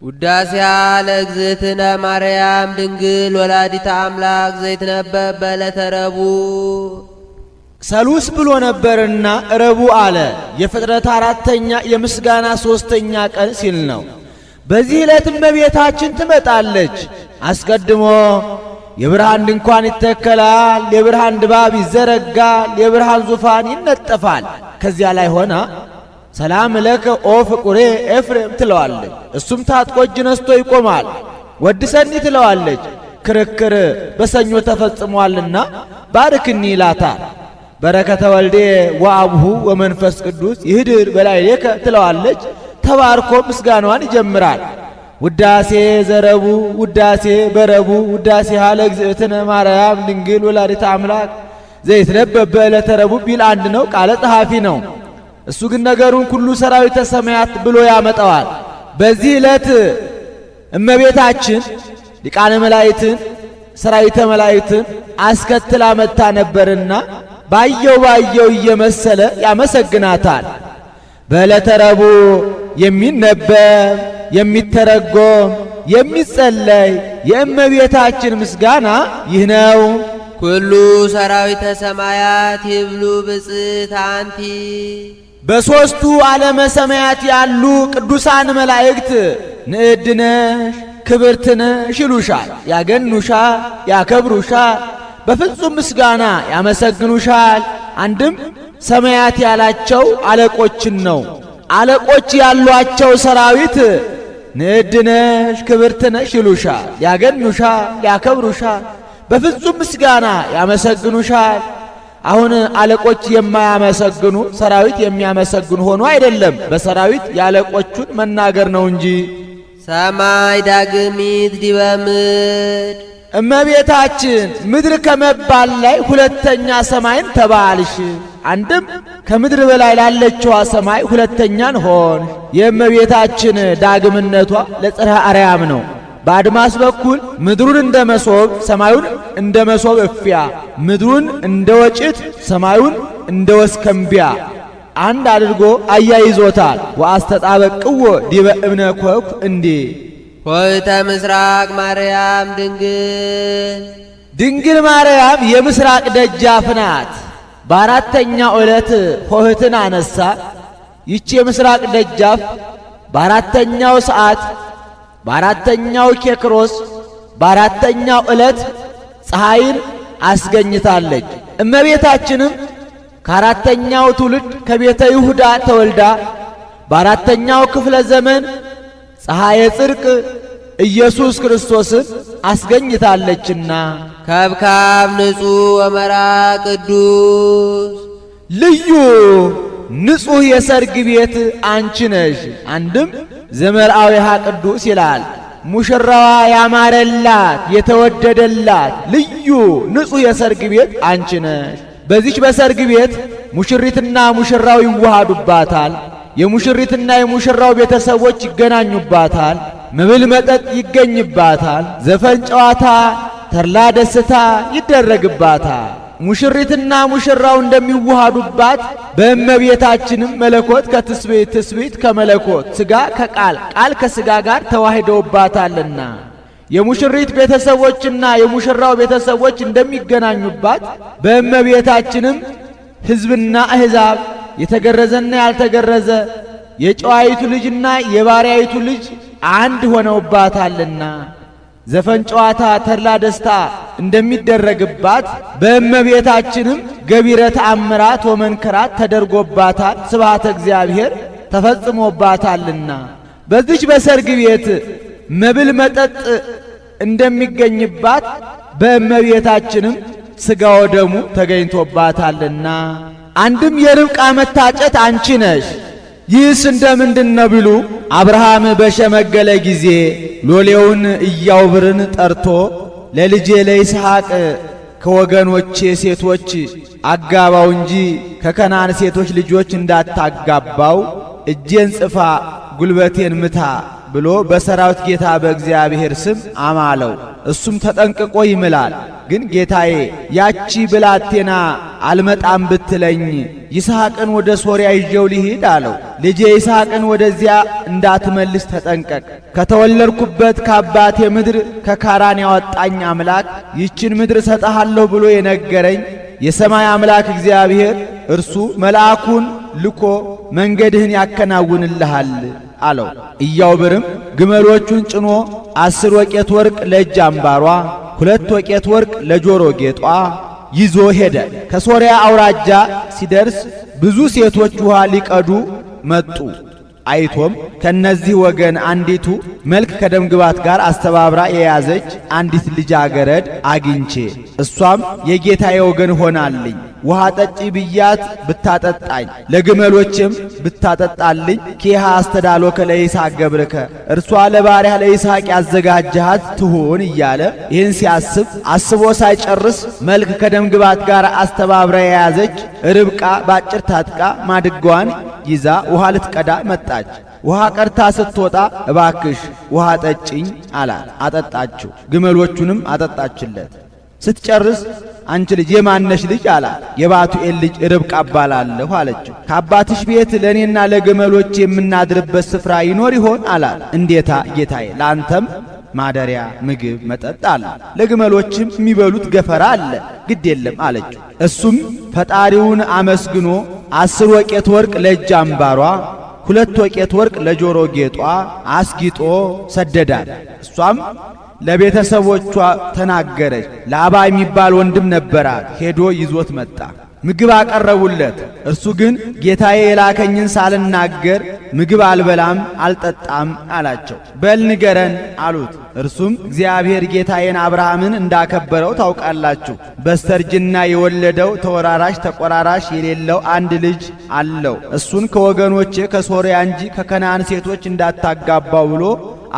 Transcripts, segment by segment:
ውዳሴያ ለእግዝእትነ ማርያም ድንግል ወላዲተ አምላክ ዘይትነበብ በዕለተ ረቡዕ። ሰሉስ ብሎ ነበርና ረቡዕ አለ። የፍጥረት አራተኛ የምስጋና ሶስተኛ ቀን ሲል ነው። በዚህ ዕለት እመቤታችን ትመጣለች። አስቀድሞ የብርሃን ድንኳን ይተከላል፣ የብርሃን ድባብ ይዘረጋል፣ የብርሃን ዙፋን ይነጠፋል። ከዚያ ላይ ሆና ሰላም ለከ ኦ ፍቁሬ ኤፍሬም ትለዋለች። እሱም ታጥቆ እጅ ነስቶ ይቆማል። ወድሰኒ ትለዋለች። ክርክር በሰኞ ተፈጽሟልና ባርክኒ ይላታል። በረከተ ወልዴ ወአብሁ ወመንፈስ ቅዱስ ይህድር በላዕሌከ ትለዋለች። ተባርኮ ምስጋናዋን ይጀምራል። ውዳሴ ዘረቡዕ ውዳሴ በረቡዕ ውዳሴ ሃለ እግዝእትነ ማርያም ድንግል ወላዲተ አምላክ ዘይትነበብ በዕለተ ረቡዕ ቢል አንድ ነው፣ ቃለ ጸሐፊ ነው። እሱ ግን ነገሩን ሁሉ ሰራዊተ ሰማያት ብሎ ያመጣዋል። በዚህ ዕለት እመቤታችን ሊቃነ መላእክትን ሰራዊተ መላእክትን አስከትላ መጥታ ነበርና ባየው እየመሰለ ያመሰግናታል። በዕለተ ረቡዕ የሚነበብ የሚተረጎም የሚጸለይ የእመቤታችን ምስጋና ይህ ነው። ኩሉ ሰራዊተ ሰማያት ይብሉ ብፅዕት አንቲ። በሦስቱ ዓለመ ሰማያት ያሉ ቅዱሳን መላእክት ንዕድ ነሽ ክብርት ነሽ ይሉሻል፣ ያገኑሻል፣ ያከብሩሻል፣ በፍጹም ምስጋና ያመሰግኑሻል። አንድም ሰማያት ያላቸው አለቆችን ነው። አለቆች ያሏቸው ሰራዊት ንዕድ ነሽ ክብርት ነሽ ይሉሻል፣ ያገኑሻል፣ ያከብሩሻል፣ በፍጹም ምስጋና ያመሰግኑሻል። አሁን አለቆች የማያመሰግኑ ሰራዊት የሚያመሰግኑ ሆኖ አይደለም፣ በሰራዊት ያለቆቹን መናገር ነው እንጂ። ሰማይ ዳግሚት ዲበ ምድር። እመቤታችን ምድር ከመባል ላይ ሁለተኛ ሰማይን ተባልሽ። አንድም ከምድር በላይ ላለችዋ ሰማይ ሁለተኛን ሆን። የእመቤታችን ዳግምነቷ ለጽርሐ አርያም ነው። በአድማስ በኩል ምድሩን እንደ መሶብ ሰማዩን እንደ መሶብ እፊያ፣ ምድሩን እንደ ወጭት ሰማዩን እንደ ወስከምቢያ አንድ አድርጎ አያይዞታል። ወአስተጣበቅዎ ዲበ እብነ ኮኩ እንዴ ኆኅተ ምስራቅ ማርያም ድንግል ማርያም የምስራቅ ደጃፍ ናት። በአራተኛው ዕለት ኆኅትን አነሳ። ይቺ የምስራቅ ደጃፍ በአራተኛው ሰዓት በአራተኛው ኬክሮስ በአራተኛው ዕለት ፀሐይን አስገኝታለች። እመቤታችንም ከአራተኛው ትውልድ ከቤተ ይሁዳ ተወልዳ በአራተኛው ክፍለ ዘመን ፀሐየ ጽድቅ ኢየሱስ ክርስቶስን አስገኝታለችና ከብካብ ንጹሕ ወመራ ቅዱስ ልዩ ንጹሕ የሰርግ ቤት አንቺ ነሽ። አንድም ዘመርአዊሃ ቅዱስ ይላል። ሙሽራዋ ያማረላት የተወደደላት ልዩ ንጹሕ የሰርግ ቤት አንቺ ነሽ። በዚች በሰርግ ቤት ሙሽሪትና ሙሽራው ይዋሃዱባታል። የሙሽሪትና የሙሽራው ቤተሰቦች ይገናኙባታል። መብል መጠጥ ይገኝባታል። ዘፈን ጨዋታ፣ ተድላ ደስታ ይደረግባታል። ሙሽሪትና ሙሽራው እንደሚዋሃዱባት በእመቤታችንም መለኮት ከትስብእት ትስብእት ከመለኮት ሥጋ ከቃል ቃል ከሥጋ ጋር ተዋህደውባታልና የሙሽሪት ቤተሰቦችና የሙሽራው ቤተሰቦች እንደሚገናኙባት በእመቤታችንም ሕዝብና አሕዛብ የተገረዘና ያልተገረዘ የጨዋይቱ ልጅና የባሪያይቱ ልጅ አንድ ሆነውባታልና ዘፈን ጨዋታ ተድላ ደስታ እንደሚደረግባት በእመቤታችንም ገቢረ ተአምራት ወመንከራት ተደርጎባታል። ስብሐተ እግዚአብሔር ተፈጽሞባታልና በዚች በሰርግ ቤት መብል መጠጥ እንደሚገኝባት በእመቤታችንም ሥጋ ወደሙ ተገኝቶባታልና አንድም የርብቃ መታጨት አንቺ ነሽ። ይህስ እንደምንድን ነው ቢሉ አብርሃም በሸመገለ ጊዜ ሎሌውን ኢያዕብርን ጠርቶ ለልጄ ለይስሐቅ ከወገኖቼ ሴቶች አጋባው እንጂ ከከናን ሴቶች ልጆች እንዳታጋባው፣ እጄን ጽፋ ጉልበቴን ምታ ብሎ በሰራዊት ጌታ በእግዚአብሔር ስም አማለው። እሱም ተጠንቅቆ ይምላል። ግን ጌታዬ ያቺ ብላቴና አልመጣም ብትለኝ ይስሐቅን ወደ ሶርያ ይዤው ልሂድ አለው። ልጄ ይስሐቅን ወደዚያ እንዳትመልስ ተጠንቀቅ። ከተወለድኩበት ከአባቴ ምድር ከካራን ያወጣኝ አምላክ ይችን ምድር እሰጥሃለሁ ብሎ የነገረኝ የሰማይ አምላክ እግዚአብሔር እርሱ መልአኩን ልኮ መንገድህን ያከናውንልሃል አለው። ኢያዕብርም ግመሎቹን ጭኖ 10 ወቄት ወርቅ ለእጅ አምባሯ 2 ወቄት ወርቅ ለጆሮ ጌጧ ይዞ ሄደ። ከሶርያ አውራጃ ሲደርስ ብዙ ሴቶች ውሃ ሊቀዱ መጡ። አይቶም ከነዚህ ወገን አንዲቱ መልክ ከደም ግባት ጋር አስተባብራ የያዘች አንዲት ልጃገረድ አግኝቼ እሷም የጌታዬ ወገን ሆናልኝ ውሃ ጠጪ ብያት ብታጠጣኝ ለግመሎችም ብታጠጣልኝ ኬሃ አስተዳሎከ ለይስሐቅ ገብርከ እርሷ ለባሪያ ለይስሐቅ ያዘጋጀሃት ትሁን እያለ ይህን ሲያስብ አስቦ ሳይጨርስ መልክ ከደም ግባት ጋር አስተባብራ የያዘች ርብቃ ባጭር ታጥቃ ማድጋዋን ይዛ ውሃ ልትቀዳ መጣች። ውሃ ቀድታ ስትወጣ እባክሽ ውሃ ጠጭኝ አላት። አጠጣችው። ግመሎቹንም አጠጣችለት። ስትጨርስ አንቺ ልጅ የማነሽ ልጅ አላት። የባቱኤል ልጅ ርብቃ እባላለሁ አለችው። ከአባትሽ ቤት ለእኔና ለግመሎች የምናድርበት ስፍራ ይኖር ይሆን አላት። እንዴታ ጌታዬ፣ ለአንተም ማደሪያ ምግብ መጠጥ አለ፣ ለግመሎችም የሚበሉት ገፈራ አለ፣ ግድ የለም አለችው። እሱም ፈጣሪውን አመስግኖ 10 ወቄት ወርቅ ለእጅ አምባሯ 2 ወቄት ወርቅ ለጆሮ ጌጧ አስጊጦ ሰደዳት። እሷም ለቤተሰቦቿ ተናገረች። ላባ የሚባል ወንድም ነበራት። ሄዶ ይዞት መጣ። ምግብ አቀረቡለት። እርሱ ግን ጌታዬ የላከኝን ሳልናገር ምግብ አልበላም አልጠጣም አላቸው። በል ንገረን አሉት። እርሱም እግዚአብሔር ጌታዬን አብርሃምን እንዳከበረው ታውቃላችሁ። በስተርጅና የወለደው ተወራራሽ ተቆራራሽ የሌለው አንድ ልጅ አለው። እሱን ከወገኖቼ ከሶርያ እንጂ ከከነዓን ሴቶች እንዳታጋባው ብሎ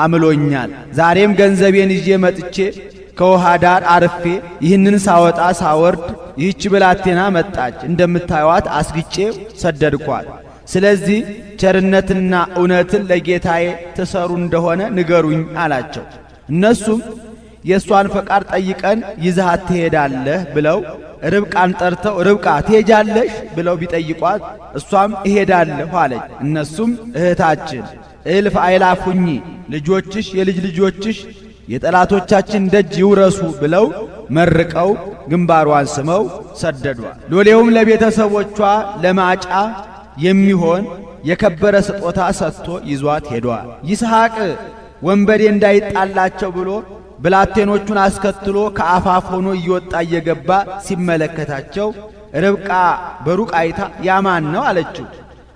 አምሎኛል። ዛሬም ገንዘቤን ይዤ መጥቼ ከውሃ ዳር አርፌ ይህንን ሳወጣ ሳወርድ ይህች ብላቴና መጣች። እንደምታዩት አስግጬ ሰደድኳት። ስለዚህ ቸርነትና እውነትን ለጌታዬ ትሰሩ እንደሆነ ንገሩኝ አላቸው። እነሱም የእሷን ፈቃድ ጠይቀን ይዘሃት ትሄዳለህ ብለው ርብቃን ጠርተው ርብቃ ትሄጃለሽ ብለው ቢጠይቋት እሷም እሄዳለሁ አለች። እነሱም እህታችን እልፍ አእላፍ ሁኚ፣ ልጆችሽ የልጅ ልጆችሽ የጠላቶቻችን ደጅ ይውረሱ ብለው መርቀው ግንባሯን ስመው ሰደዷል። ሎሌውም ለቤተሰቦቿ ለማጫ የሚሆን የከበረ ስጦታ ሰጥቶ ይዟት ሄዷል። ይስሐቅ ወንበዴ እንዳይጣላቸው ብሎ ብላቴኖቹን አስከትሎ ከአፋፍ ሆኖ እየወጣ እየገባ ሲመለከታቸው ርብቃ በሩቅ አይታ ያማን ነው አለችው።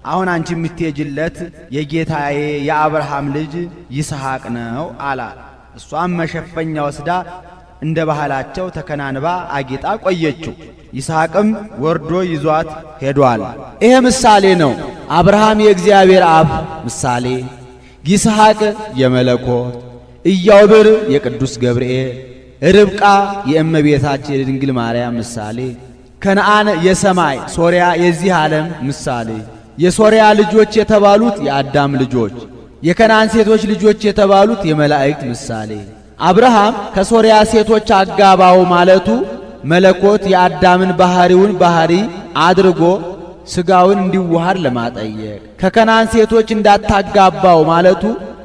አሁን አንቺ የምትሄጅለት የጌታዬ የአብርሃም ልጅ ይስሐቅ ነው አላት። እሷም መሸፈኛ ወስዳ እንደ ባህላቸው ተከናንባ አጊጣ ቆየችው። ይስሐቅም ወርዶ ይዟት ሄዷል። ይሄ ምሳሌ ነው። አብርሃም የእግዚአብሔር አብ ምሳሌ፣ ይስሐቅ የመለኮት፣ ኢያዕብር የቅዱስ ገብርኤል፣ ርብቃ የእመቤታችን የድንግል ማርያም ምሳሌ፣ ከነዓን የሰማይ ሶርያ የዚህ ዓለም ምሳሌ፣ የሶርያ ልጆች የተባሉት የአዳም ልጆች፣ የከነዓን ሴቶች ልጆች የተባሉት የመላእክት ምሳሌ። አብርሃም ከሶርያ ሴቶች አጋባው ማለቱ መለኮት የአዳምን ባህሪውን ባህሪ አድርጎ ሥጋውን እንዲዋሃድ ለማጠየቅ፣ ከከነዓን ሴቶች እንዳታጋባው ማለቱ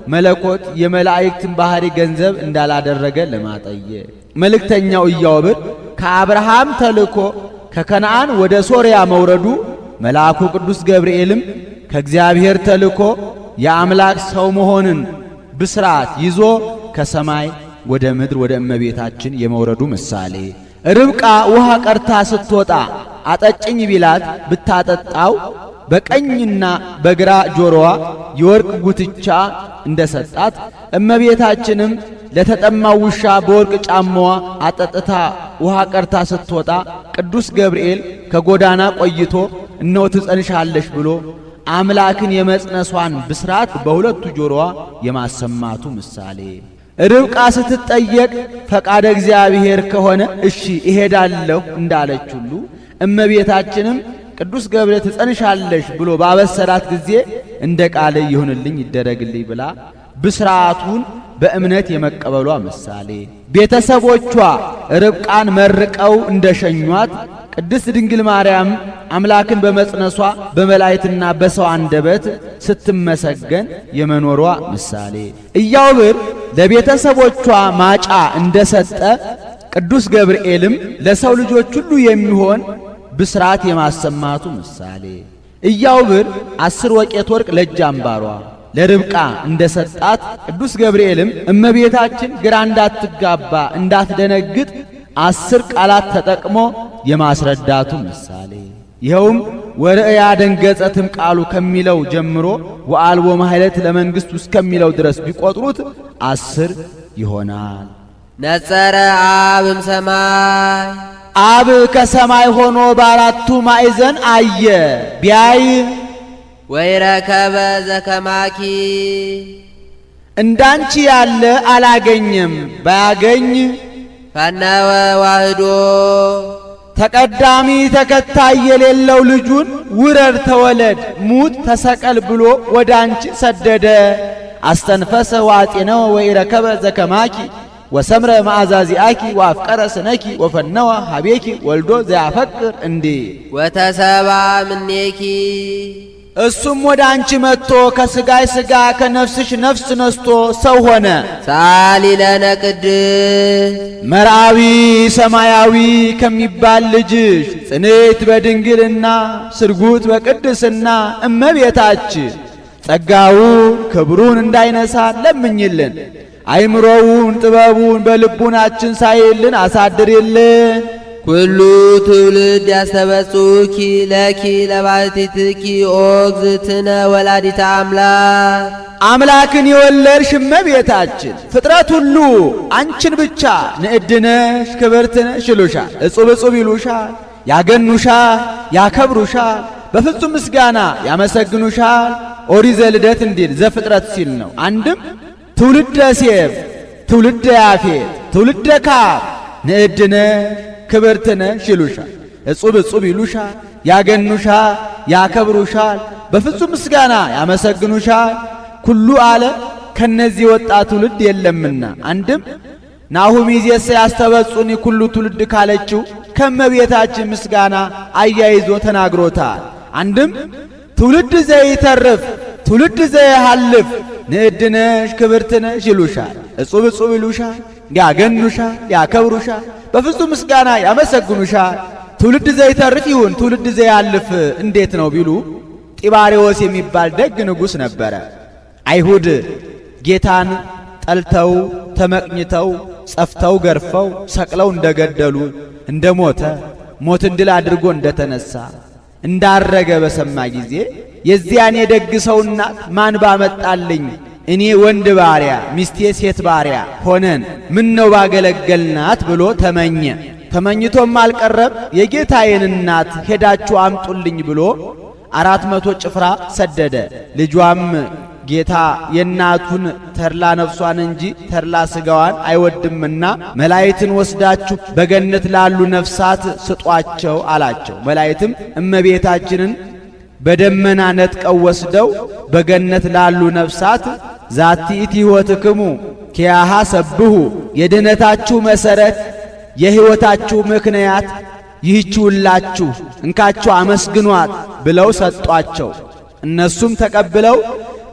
መለኮት የመላእክትን ባህሪ ገንዘብ እንዳላደረገ ለማጠየቅ። መልእክተኛው ኢያዕብር ከአብርሃም ተልኮ ከከነዓን ወደ ሶርያ መውረዱ መልአኩ ቅዱስ ገብርኤልም ከእግዚአብሔር ተልኮ የአምላክ ሰው መሆንን ብስራት ይዞ ከሰማይ ወደ ምድር ወደ እመቤታችን የመውረዱ ምሳሌ። ርብቃ ውሃ ቀርታ ስትወጣ አጠጭኝ ቢላት ብታጠጣው በቀኝና በግራ ጆሮዋ የወርቅ ጉትቻ እንደሰጣት እመቤታችንም ለተጠማው ውሻ በወርቅ ጫማዋ አጠጥታ ውሃ ቀርታ ስትወጣ ቅዱስ ገብርኤል ከጎዳና ቆይቶ እነሆ ትጸንሻለሽ ብሎ አምላክን የመጽነሷን ብስራት በሁለቱ ጆሮዋ የማሰማቱ ምሳሌ። ርብቃ ስትጠየቅ ፈቃደ እግዚአብሔር ከሆነ እሺ እሄዳለሁ እንዳለች ሁሉ እመቤታችንም ቅዱስ ገብርኤል ትጸንሻለሽ ብሎ ባበሰራት ጊዜ እንደ ቃል ይሁንልኝ ይደረግልኝ ብላ ብስራቱን በእምነት የመቀበሏ ምሳሌ፣ ቤተሰቦቿ ርብቃን መርቀው እንደሸኟት ቅድስት ድንግል ማርያም አምላክን በመጽነሷ በመላእክትና በሰው አንደበት ስትመሰገን የመኖሯ ምሳሌ፣ ኢያዕብር ለቤተሰቦቿ ማጫ እንደሰጠ ቅዱስ ገብርኤልም ለሰው ልጆች ሁሉ የሚሆን ብስራት የማሰማቱ ምሳሌ፣ ኢያዕብር 10 ወቄት ወርቅ ለእጅ አምባሯ ለርብቃ እንደሰጣት ቅዱስ ገብርኤልም እመቤታችን ግራ እንዳትጋባ እንዳትደነግጥ 10 ቃላት ተጠቅሞ የማስረዳቱ ምሳሌ፣ ይኸውም ወርእያ ደንገጸትም ቃሉ ከሚለው ጀምሮ ወአልቦ ማህለት ለመንግሥቱ እስከሚለው ድረስ ቢቆጥሩት 10 ይሆናል። ነጸረ አብም ሰማይ አብ ከሰማይ ሆኖ በአራቱ ማዕዘን አየ። ቢያይ ወይረከበ ዘከማኪ እንዳንቺ ያለ አላገኘም። ባያገኝ ፈነወ ዋህዶ ተቀዳሚ ተከታይ የሌለው ልጁን ውረድ ተወለድ ሙት ተሰቀል ብሎ ወደ አንቺ ሰደደ። አስተንፈሰ ዋጤነወ ወይረከበ ዘከማኪ ወሰምረ ማዕዛዚአኪ ወአፍቀረ ስነኪ ወፈነወ ሀቤኪ ወልዶ ዘያፈቅር እንዴ ወተሰባ ምኔኪ እሱም ወደ አንቺ መጥቶ ከሥጋይ ሥጋ ከነፍስሽ ነፍስ ነስቶ ሰው ሆነ። ሳሊ ለነ ቅድስ መርአዊ ሰማያዊ ከሚባል ልጅሽ ጽንዕት በድንግልና ስርጉት በቅድስና እመቤታችን ጸጋውን ክብሩን እንዳይነሳ ለምኝልን። አይምሮውን ጥበቡን በልቡናችን ሳይልን አሳድርልን። ኩሉ ትውልድ ያስተበጽኡኪ ለኪ ለባሕቲትኪ ኦ እግዝእትነ ወላዲተ አምላክ አምላክን የወለድሽ እመቤታችን ፍጥረት ሁሉ አንቺን ብቻ ንዕድነሽ ክብርትነሽ ይሉሻል። እጹብ እጹብ ይሉሻል፣ ያገኑሻል፣ ያከብሩሻል፣ በፍጹም ምስጋና ያመሰግኑሻል። ኦሪት ዘልደት እንዲል ዘፍጥረት ሲል ነው። አንድም ትውልደ ሴም፣ ትውልደ ያፌት፣ ትውልደ ካም ንዕድነሽ ክብርትነሽ ይሉሻል። እጹብ እጹብ ይሉሻል፣ ያገኑሻል፣ ያከብሩሻል፣ በፍጹም ምስጋና ያመሰግኑሻል። ኩሉ አለ ከነዚህ ወጣ ትውልድ የለምና። አንድም ናሁም ይዜሰ ያስተበጹኒ ኩሉ ትውልድ ካለችው ከመቤታችን ምስጋና አያይዞ ተናግሮታል። አንድም ትውልድ ዘይተርፍ ትውልድ ዘይሃልፍ ንዕድነሽ ክብርትነሽ ይሉሻል። እጹብ እጹብ ይሉሻል፣ ያገኑሻል፣ ያከብሩሻል፣ በፍጹም ምስጋና ያመሰግኑሻል። ትውልድ ዘይተርፍ ይሁን ትውልድ ዘይሃልፍ እንዴት ነው ቢሉ ጢባሪዎስ የሚባል ደግ ንጉሥ ነበረ። አይሁድ ጌታን ጠልተው ተመቅኝተው ጸፍተው ገርፈው ሰቅለው እንደገደሉ እንደሞተ ሞትን ድል አድርጎ እንደተነሳ እንዳረገ በሰማ ጊዜ የዚያን የደግ ሰው እናት ማን ባመጣልኝ እኔ ወንድ ባሪያ ሚስቴ ሴት ባሪያ ሆነን ምን ነው ባገለገልናት ብሎ ተመኘ። ተመኝቶም አልቀረም። የጌታዬን እናት ሄዳችሁ አምጡልኝ ብሎ 400 ጭፍራ ሰደደ። ልጇም ጌታ የእናቱን ተድላ ነፍሷን እንጂ ተድላ ሥጋዋን አይወድምና መላእክትን ወስዳችሁ በገነት ላሉ ነፍሳት ስጧቸው አላቸው። መላእክትም እመቤታችንን በደመና ነጥቀው ወስደው በገነት ላሉ ነፍሳት ዛቲ ኢቲ ሕይወትክሙ ኪያሃ ሰብሁ የድኅነታችሁ መሠረት የሕይወታችሁ ምክንያት ይህችውላችሁ እንካችሁ አመስግኗት ብለው ሰጧቸው። እነሱም ተቀብለው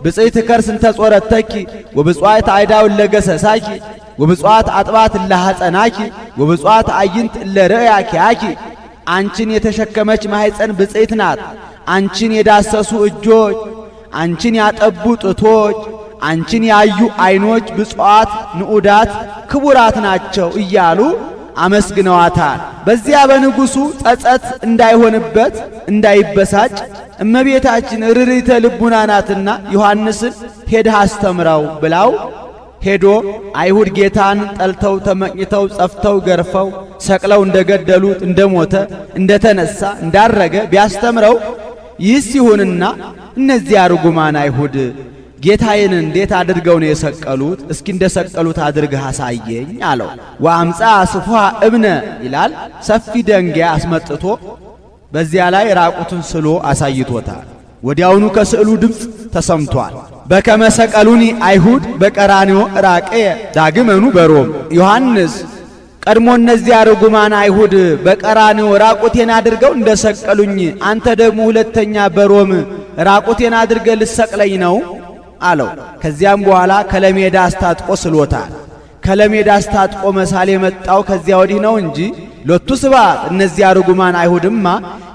ብጽዕት ከርስ እንተ ጾረተኪ ወብጽዋት አይዳው ለገሰሳኪ ወብጽዋት አጥባት ለሐፀናኪ ወብጽዋት አይንት ለረያኪያኪ አንቺን የተሸከመች ማኅፀን ብጽዕት ናት። አንቺን የዳሰሱ እጆች፣ አንቺን ያጠቡ ጡቶች፣ አንቺን ያዩ ዓይኖች ብፁዓት ንዑዳት ክቡራት ናቸው እያሉ አመስግነዋታል። በዚያ በንጉሡ ጸጸት እንዳይሆንበት እንዳይበሳጭ እመቤታችን ርሪተ ልቡና ናትና ዮሐንስን ሄደህ አስተምረው ብላው ሄዶ አይሁድ ጌታን ጠልተው ተመቅኝተው ጸፍተው ገርፈው ሰቅለው እንደገደሉት እንደሞተ እንደተነሳ እንዳረገ ቢያስተምረው ይህ ሲሆንና እነዚያ ርጉማን አይሁድ ጌታዬን እንዴት አድርገው ነው የሰቀሉት? እስኪ እንደሰቀሉት አድርገህ አሳየኝ አለው። ወአምጻ ስፉሃ እብነ ይላል። ሰፊ ደንጊያ አስመጥቶ በዚያ ላይ ራቁትን ስሎ አሳይቶታል። ወዲያውኑ ከስዕሉ ድምፅ ተሰምቷል። በከመ ሰቀሉኒ አይሁድ በቀራንዮ ራቅየ ዳግመኑ በሮም። ዮሐንስ ቀድሞ እነዚያ ርጉማን አይሁድ በቀራንዮ ራቁቴን አድርገው እንደሰቀሉኝ አንተ ደግሞ ሁለተኛ በሮም ራቁቴን አድርገህ ልትሰቅለኝ ነው አለው። ከዚያም በኋላ ከለሜዳ አስታጥቆ ስሎታል። ከለሜዳ አስታጥቆ መሳል የመጣው ከዚያ ወዲህ ነው እንጂ ሎቱ ስብሐት እነዚያ ርጉማን አይሁድማ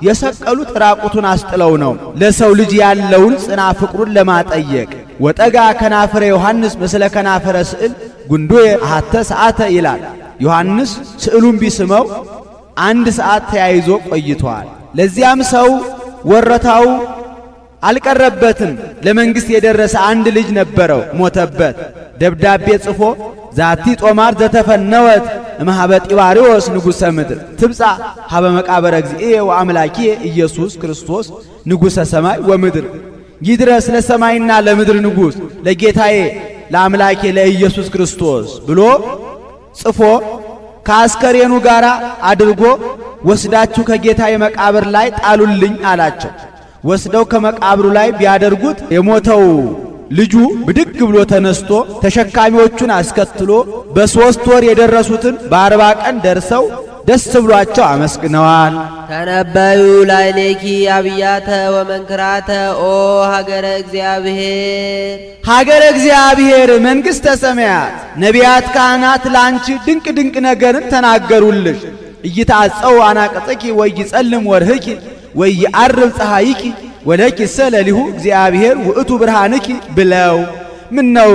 የሰቀሉት ራቁቱን አስጥለው ነው፣ ለሰው ልጅ ያለውን ጽና ፍቅሩን ለማጠየቅ። ወጠጋ ከናፍረ ዮሐንስ ምስለ ከናፍረ ስዕል ጉንዶየ አሐተ ሰዓተ ይላል። ዮሐንስ ስዕሉን ቢስመው 1 ሰዓት ተያይዞ ቆይቷል። ለዚያም ሰው ወረታው አልቀረበትም። ለመንግሥት የደረሰ አንድ ልጅ ነበረው፣ ሞተበት። ደብዳቤ ጽፎ ዛቲ ጦማር ዘተፈነወት እምኀበ ጢባርዮስ ንጉሠ ምድር ትብጻ ኀበ መቃብረ እግዚእየ ወአምላኪየ ኢየሱስ ክርስቶስ ንጉሠ ሰማይ ወምድር። ይድረስ ለሰማይና ለምድር ንጉሥ ለጌታዬ ለአምላኬ ለኢየሱስ ክርስቶስ ብሎ ጽፎ ከአስከሬኑ ጋር አድርጎ ወስዳችሁ ከጌታዬ መቃብር ላይ ጣሉልኝ አላቸው። ወስደው ከመቃብሩ ላይ ቢያደርጉት የሞተው ልጁ ብድግ ብሎ ተነስቶ ተሸካሚዎቹን አስከትሎ በ3 ወር የደረሱትን በ40 ቀን ደርሰው ደስ ብሏቸው አመስግነዋል። ተነበዩ ላዕሌኪ አብያተ ወመንክራተ ኦ ሀገረ እግዚአብሔር። ሀገረ እግዚአብሔር መንግሥተ ሰማያት ነቢያት ካህናት ላንቺ ድንቅ ድንቅ ነገርን ተናገሩልሽ። ኢይትዐጸው አናቅጽኪ ወይጸልም ወርህኪ ወይዐርብ ፀሐይኪ ወለኪ ሰለሊሁ እግዚአብሔር ውእቱ ብርሃንኪ ብለው ምን ነው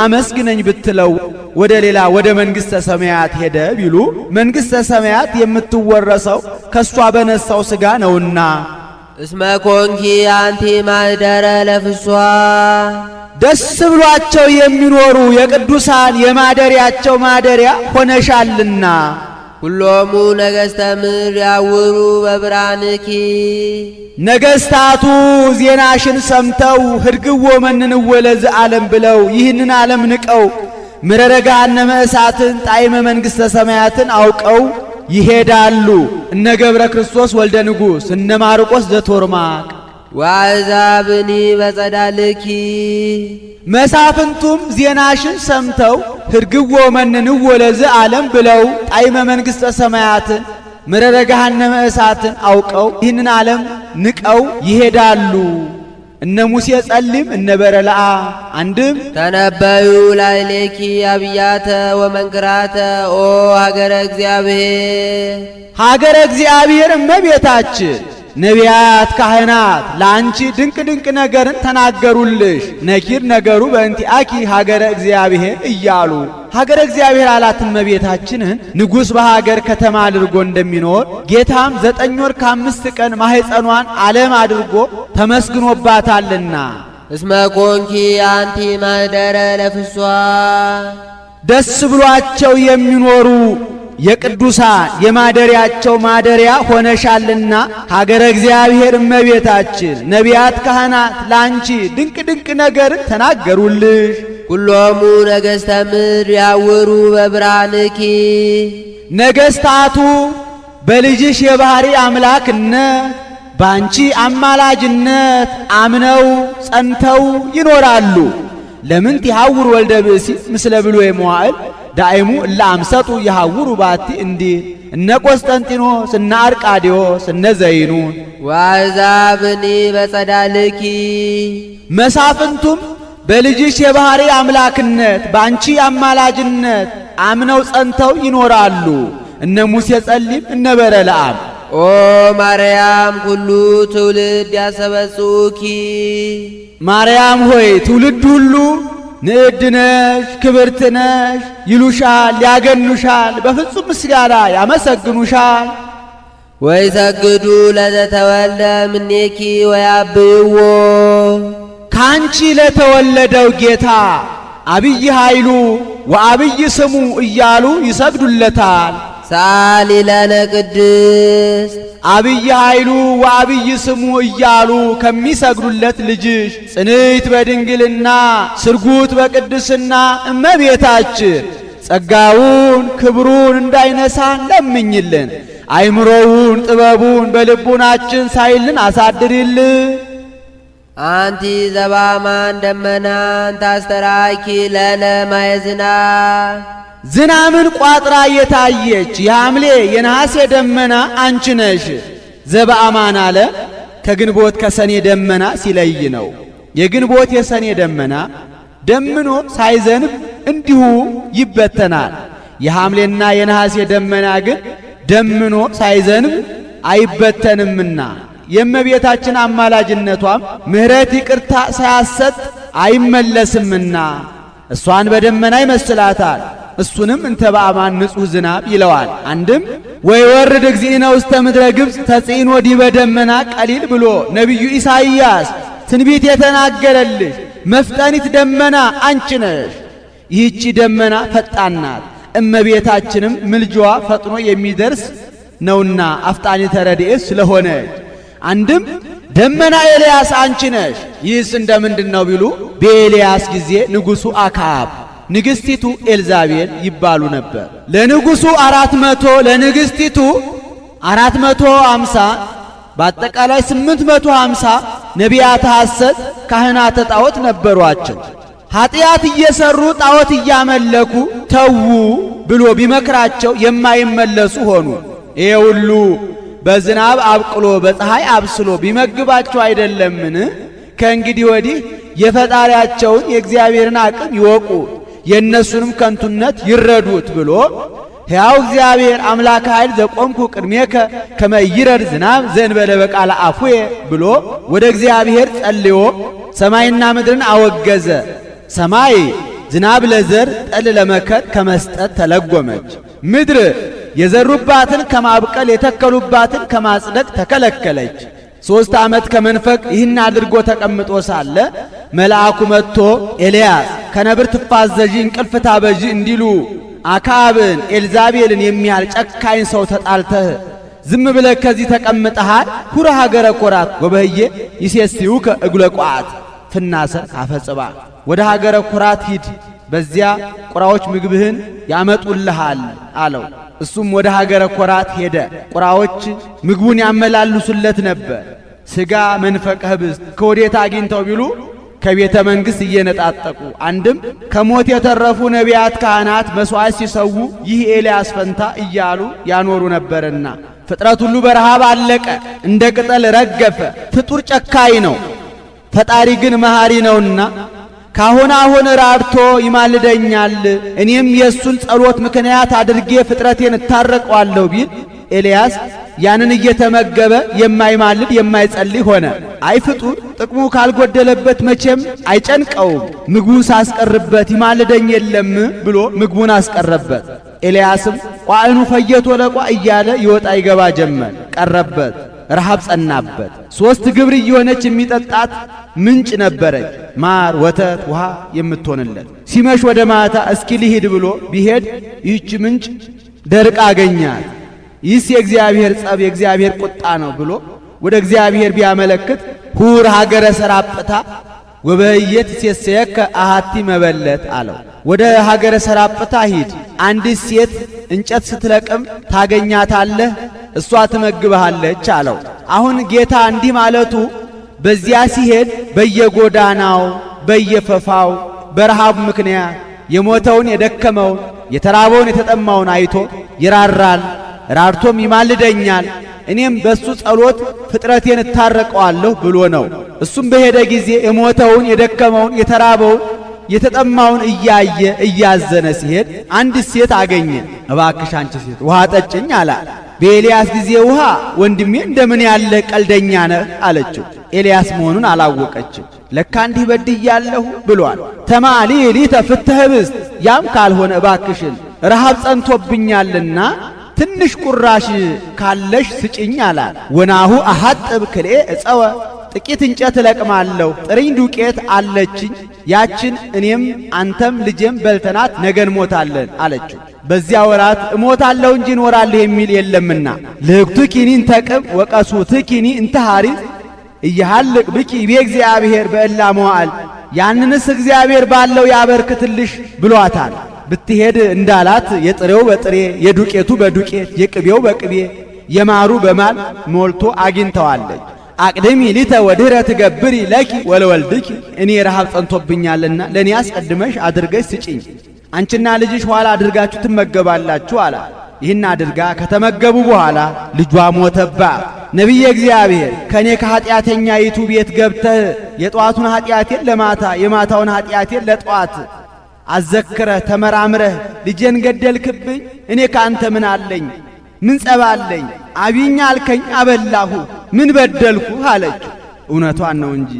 አመስግነኝ ብትለው ወደ ሌላ ወደ መንግሥተ ሰማያት ሄደ ቢሉ መንግሥተ ሰማያት የምትወረሰው ከሷ በነሳው ሥጋ ነውና። እስመ ኮንኪ አንቲ ማኅደረ ለፍስዋ ደስ ብሏቸው የሚኖሩ የቅዱሳን የማደሪያቸው ማደሪያ ሆነሻልና። ሁሎሙ ነገሥተ ምድር ያውሩ በብርሃንኪ ነገሥታቱ ዜናሽን ሰምተው ህድግዎ መንንዎ ለዝ ዓለም ብለው ይህንን ዓለም ንቀው ምረረ ገሃነመ እሳትን ጣዕመ መንግሥተ ሰማያትን አውቀው ይሄዳሉ። እነ ገብረ ክርስቶስ ወልደ ንጉሥ እነ ማርቆስ ዘቶርማቅ ወአሕዛብኒ በጸዳልኪ መሳፍንቱም ዜናሽን ሰምተው ህድግዎ መንንዎ ለዝ ዓለም ብለው ጣዕመ መንግሥተ ሰማያትን ምረረ ገሃነመ እሳትን አውቀው ይህንን ዓለም ንቀው ይሄዳሉ። እነ ሙሴ ጸሊም እነ በረለዓ አንድም ተነበዩ ላዕሌኪ አብያተ ወመንክራተ ኦ ሀገረ እግዚአብሔር። ሀገረ እግዚአብሔር እመቤታችን ነቢያት ካህናት ለአንቺ ድንቅ ድንቅ ነገርን ተናገሩልሽ። ነኪር ነገሩ በእንቲአኪ ሀገረ እግዚአብሔር እያሉ ሀገረ እግዚአብሔር አላት እመቤታችንን። ንጉሥ በሀገር ከተማ አድርጎ እንደሚኖር ጌታም 9 ወር ከ5 ቀን ማኅፀኗን ዓለም አድርጎ ተመስግኖባታልና። እስመ ኮንኪ አንቲ ማኅደረ ለፍስዋ ደስ ብሏቸው የሚኖሩ የቅዱሳን የማደሪያቸው ማደሪያ ሆነሻልና ሀገረ እግዚአብሔር እመቤታችን ነቢያት ካህናት ላንቺ ድንቅ ድንቅ ነገር ተናገሩልሽ። ኩሎሙ ነገሥተ ምድር ያውሩ በብርሃንኪ ነገሥታቱ በልጅሽ የባሕሪ አምላክነት ባንቺ አማላጅነት አምነው ጸንተው ይኖራሉ። ለምን ትሐውር ወልደ ብእሲ ምስለ ብሎ የመዋዕል ዳይሙ ለአምሰጡ የሐውሩ ባቲ እንዲህ እነ ቆስጠንጢኖስ እነ አርቃዲዮስ እነ ዘይኑን ወአሕዛብኒ በጸዳልኪ መሳፍንቱም በልጅሽ የባሕሪ አምላክነት ባንቺ አማላጅነት አምነው ጸንተው ይኖራሉ። እነ ሙሴ ጸሊም እነ በረለዓም ኦ ማርያም ኩሉ ትውልድ ያሰበጽኡኪ ማርያም ሆይ ትውልድ ሁሉ ንዕድ ነሽ ክብርት ነሽ ይሉሻል፣ ያገኑሻል፣ በፍጹም ምስጋና ያመሰግኑሻል። ወይሰግዱ ለዘተወልደ እምኔኪ ወያብይዎ ካንቺ ለተወለደው ጌታ አብይ ኃይሉ ወአብይ ስሙ እያሉ ይሰግዱለታል። ሰአሊ ለነ ቅድስት አብይ ኃይሉ ወአብይ ስሙ እያሉ ከሚሰግዱለት ልጅሽ ጽንዕት በድንግልና ስርጉት በቅድስና እመቤታችን ጸጋውን ክብሩን እንዳይነሳን ለምኝልን። አይምሮውን ጥበቡን በልቡናችን ሳይልን አሳድሪልን። አንቲ ዘባማን ደመናን ታስተራኪ ለነ ማየ ዝናብ ዝናምን ቋጥራ የታየች የሐምሌ የነሐሴ ደመና አንቺ ነሽ። ዘበአማን አለ ከግንቦት ከሰኔ ደመና ሲለይ ነው። የግንቦት የሰኔ ደመና ደምኖ ሳይዘንብ እንዲሁ ይበተናል። የሐምሌና የነሐሴ ደመና ግን ደምኖ ሳይዘንብ አይበተንምና የእመቤታችን አማላጅነቷም ምሕረት ይቅርታ ሳያሰጥ አይመለስምና እሷን በደመና ይመስላታል። እሱንም እንተ በአማን ንጹሕ ዝናብ ይለዋል። አንድም ወይ ወርድ እግዚእነ ውስተ ምድረ ግብፅ ተጽዕኖ ዲበ ደመና ቀሊል ብሎ ነቢዩ ኢሳይያስ ትንቢት የተናገረልሽ መፍጠኒት ደመና አንቺ ነሽ። ይህቺ ደመና ፈጣን ናት። እመቤታችንም ምልጃዋ ፈጥኖ የሚደርስ ነውና አፍጣኒተ ረድኤት ስለሆነች አንድም ደመና ኤልያስ አንቺ ነሽ። ይህስ እንደምንድን ነው ቢሉ በኤልያስ ጊዜ ንጉሡ አክዓብ ንግሥቲቱ ኤልዛቤል ይባሉ ነበር። ለንጉሡ 400 ለንግሥቲቱ 450 በአጠቃላይ 850 ነቢያተ ሐሰት ካህናተ ጣዖት ነበሯቸው። ኀጢአት እየሰሩ ጣዖት እያመለኩ ተዉ ብሎ ቢመክራቸው የማይመለሱ ሆኑ። ይሄ ሁሉ በዝናብ አብቅሎ በፀሐይ አብስሎ ቢመግባቸው አይደለምን? ከእንግዲህ ወዲህ የፈጣሪያቸውን የእግዚአብሔርን አቅም ይወቁ የእነሱንም ከንቱነት ይረዱት ብሎ ሕያው እግዚአብሔር አምላከ ኃይል ዘቆምኩ ቅድሜከ ከመ ይረድ ዝናብ ዘእንበለ በቃለ አፉየ ብሎ ወደ እግዚአብሔር ጸልዮ ሰማይና ምድርን አወገዘ። ሰማይ ዝናብ ለዘር ጠል ለመከር ከመስጠት ተለጎመች። ምድር የዘሩባትን ከማብቀል የተከሉባትን ከማጽደቅ ተከለከለች። 3 ዓመት ከመንፈቅ ይህን አድርጎ ተቀምጦ ሳለ መልአኩ መጥቶ ኤልያስ ከነብር ትፋዘዢ እንቅልፍ ታበዢ እንዲሉ አክዓብን ኤልዛቤልን የሚያህል ጨካኝ ሰው ተጣልተህ ዝም ብለህ ከዚህ ተቀምጠሃል። ሁረ ሀገረ ኮራት ወበህዬ ይሴስዩከ እጉለ ቋት ፍናሰር ካፈጽባ ወደ ሀገረ ኮራት ሂድ፣ በዚያ ቁራዎች ምግብህን ያመጡልሃል አለው። እሱም ወደ ሀገረ ኮራት ሄደ። ቁራዎች ምግቡን ያመላልሱለት ነበር። ሥጋ መንፈቀ ኅብስት ከወዴት አግኝተው ቢሉ ከቤተ መንግሥት እየነጣጠቁ አንድም ከሞት የተረፉ ነቢያት ካህናት መሥዋዕት ሲሰዉ ይህ ኤልያስ ፈንታ እያሉ ያኖሩ ነበርና ፍጥረት ሁሉ በረሃብ አለቀ፣ እንደ ቅጠል ረገፈ። ፍጡር ጨካኝ ነው፣ ፈጣሪ ግን መሐሪ ነውና ካሁን አሁን ራድቶ ይማልደኛል፣ እኔም የእሱን ጸሎት ምክንያት አድርጌ ፍጥረቴን እታረቀዋለሁ ቢል ኤልያስ ያንን እየተመገበ የማይማልድ የማይጸልይ ሆነ። አይ ፍጡር ጥቅሙ ካልጎደለበት መቼም አይጨንቀውም፣ ምግቡን ሳስቀርበት ይማልደኝ የለም ብሎ ምግቡን አስቀረበት። ኤልያስም ቋዕኑ ፈየቶ ለቋ እያለ ይወጣ ይገባ ጀመር። ቀረበት፣ ረሃብ ጸናበት። 3 ግብር እየሆነች የሚጠጣት ምንጭ ነበረች፣ ማር ወተት ውሃ የምትሆንለት። ሲመሽ ወደ ማታ እስኪ ልሂድ ብሎ ቢሄድ ይህች ምንጭ ደርቃ አገኛት። ይህስ የእግዚአብሔር ጸብ የእግዚአብሔር ቁጣ ነው ብሎ ወደ እግዚአብሔር ቢያመለክት ሁር ሀገረ ሰራጵታ ወበየት ሴሰየከ አሃቲ መበለት አለው። ወደ ሀገረ ሰራጵታ ሂድ፣ አንዲት ሴት እንጨት ስትለቅም ታገኛታለህ፣ እሷ ትመግብሃለች አለው። አሁን ጌታ እንዲህ ማለቱ በዚያ ሲሄድ በየጎዳናው በየፈፋው በረሃብ ምክንያት የሞተውን የደከመውን የተራበውን የተጠማውን አይቶ ይራራል፣ ራርቶም ይማልደኛል፣ እኔም በሱ ጸሎት ፍጥረቴን እታረቀዋለሁ ብሎ ነው። እሱም በሄደ ጊዜ የሞተውን የደከመውን የተራበውን የተጠማውን እያየ እያዘነ ሲሄድ አንዲት ሴት አገኘ። እባክሽ አንቺ ሴት ውሃ ጠጭኝ አላት። በኤልያስ ጊዜ ውሃ ወንድሜ እንደምን ያለ ቀልደኛ ነህ አለችው። ኤልያስ መሆኑን አላወቀችም። ለካ እንዲህ በድያለሁ ብሏል። ተማሊሊ ተፍትሐ ኅብስት፣ ያም ካልሆነ እባክሽን ረሃብ ጸንቶብኛልና ትንሽ ቁራሽ ካለሽ ስጭኝ አላት። ወናሁ አሐጥብ ክልኤ እፀወ፣ ጥቂት እንጨት እለቅማለሁ፣ ጥርኝ ዱቄት አለችኝ፣ ያችን እኔም አንተም ልጄም በልተናት ነገ እንሞታለን አለችው። በዚያ ወራት እሞታለሁ እንጂ እኖራለሁ የሚል የለምና ልህቅቱኪኒ እንተ ቅብ ወቀሱትኪኒ እንተ ሐሪጽ እያሃልቅ ብኪ በእግዚአብሔር በእላ መዋዕል፣ ያንንስ እግዚአብሔር ባለው ያበርክትልሽ ብሏታል። ብትሄድ እንዳላት የጥሬው በጥሬ የዱቄቱ በዱቄት የቅቤው በቅቤ የማሩ በማል ሞልቶ አግኝተዋለች። አቅድሚ ሊተ ወድህረ ትገብሪ ለኪ ወለወልድኪ፣ እኔ ረሃብ ጸንቶብኛልና ለእኔ አስቀድመሽ አድርገሽ ስጪኝ፣ አንቺና ልጅሽ ኋላ አድርጋችሁ ትመገባላችሁ አላ። ይህን አድርጋ ከተመገቡ በኋላ ልጇ ሞተባ። ነቢየ እግዚአብሔር ከእኔ ከኀጢአተኛይቱ ቤት ገብተህ የጠዋቱን ኀጢአቴን ለማታ የማታውን ኀጢአቴን ለጠዋት አዘክረህ ተመራምረህ ልጄን ገደልክብኝ፣ እኔ ከአንተ ምን አለኝ? ምን ጸባለኝ? አብይኛ አልከኝ አበላሁ፣ ምን በደልኩ አለችው። እውነቷን ነው እንጂ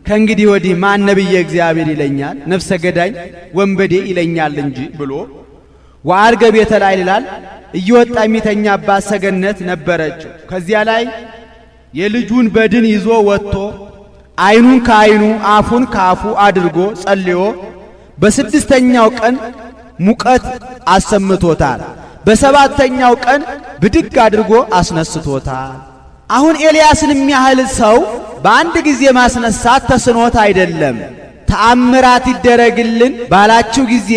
ከእንግዲህ ወዲህ ማን ነቢየ እግዚአብሔር ይለኛል? ነፍሰ ገዳኝ ወንበዴ ይለኛል እንጂ ብሎ ወአርገ ቤተ ላይ ይላል። እየወጣ የሚተኛባት ሰገነት ነበረችው። ከዚያ ላይ የልጁን በድን ይዞ ወጥቶ ዓይኑን ከዓይኑ አፉን ከአፉ አድርጎ ጸልዮ በስድስተኛው ቀን ሙቀት አሰምቶታል። በሰባተኛው ቀን ብድግ አድርጎ አስነስቶታል። አሁን ኤልያስን የሚያህል ሰው በአንድ ጊዜ ማስነሳት ተስኖት አይደለም። ተአምራት ይደረግልን ባላችሁ ጊዜ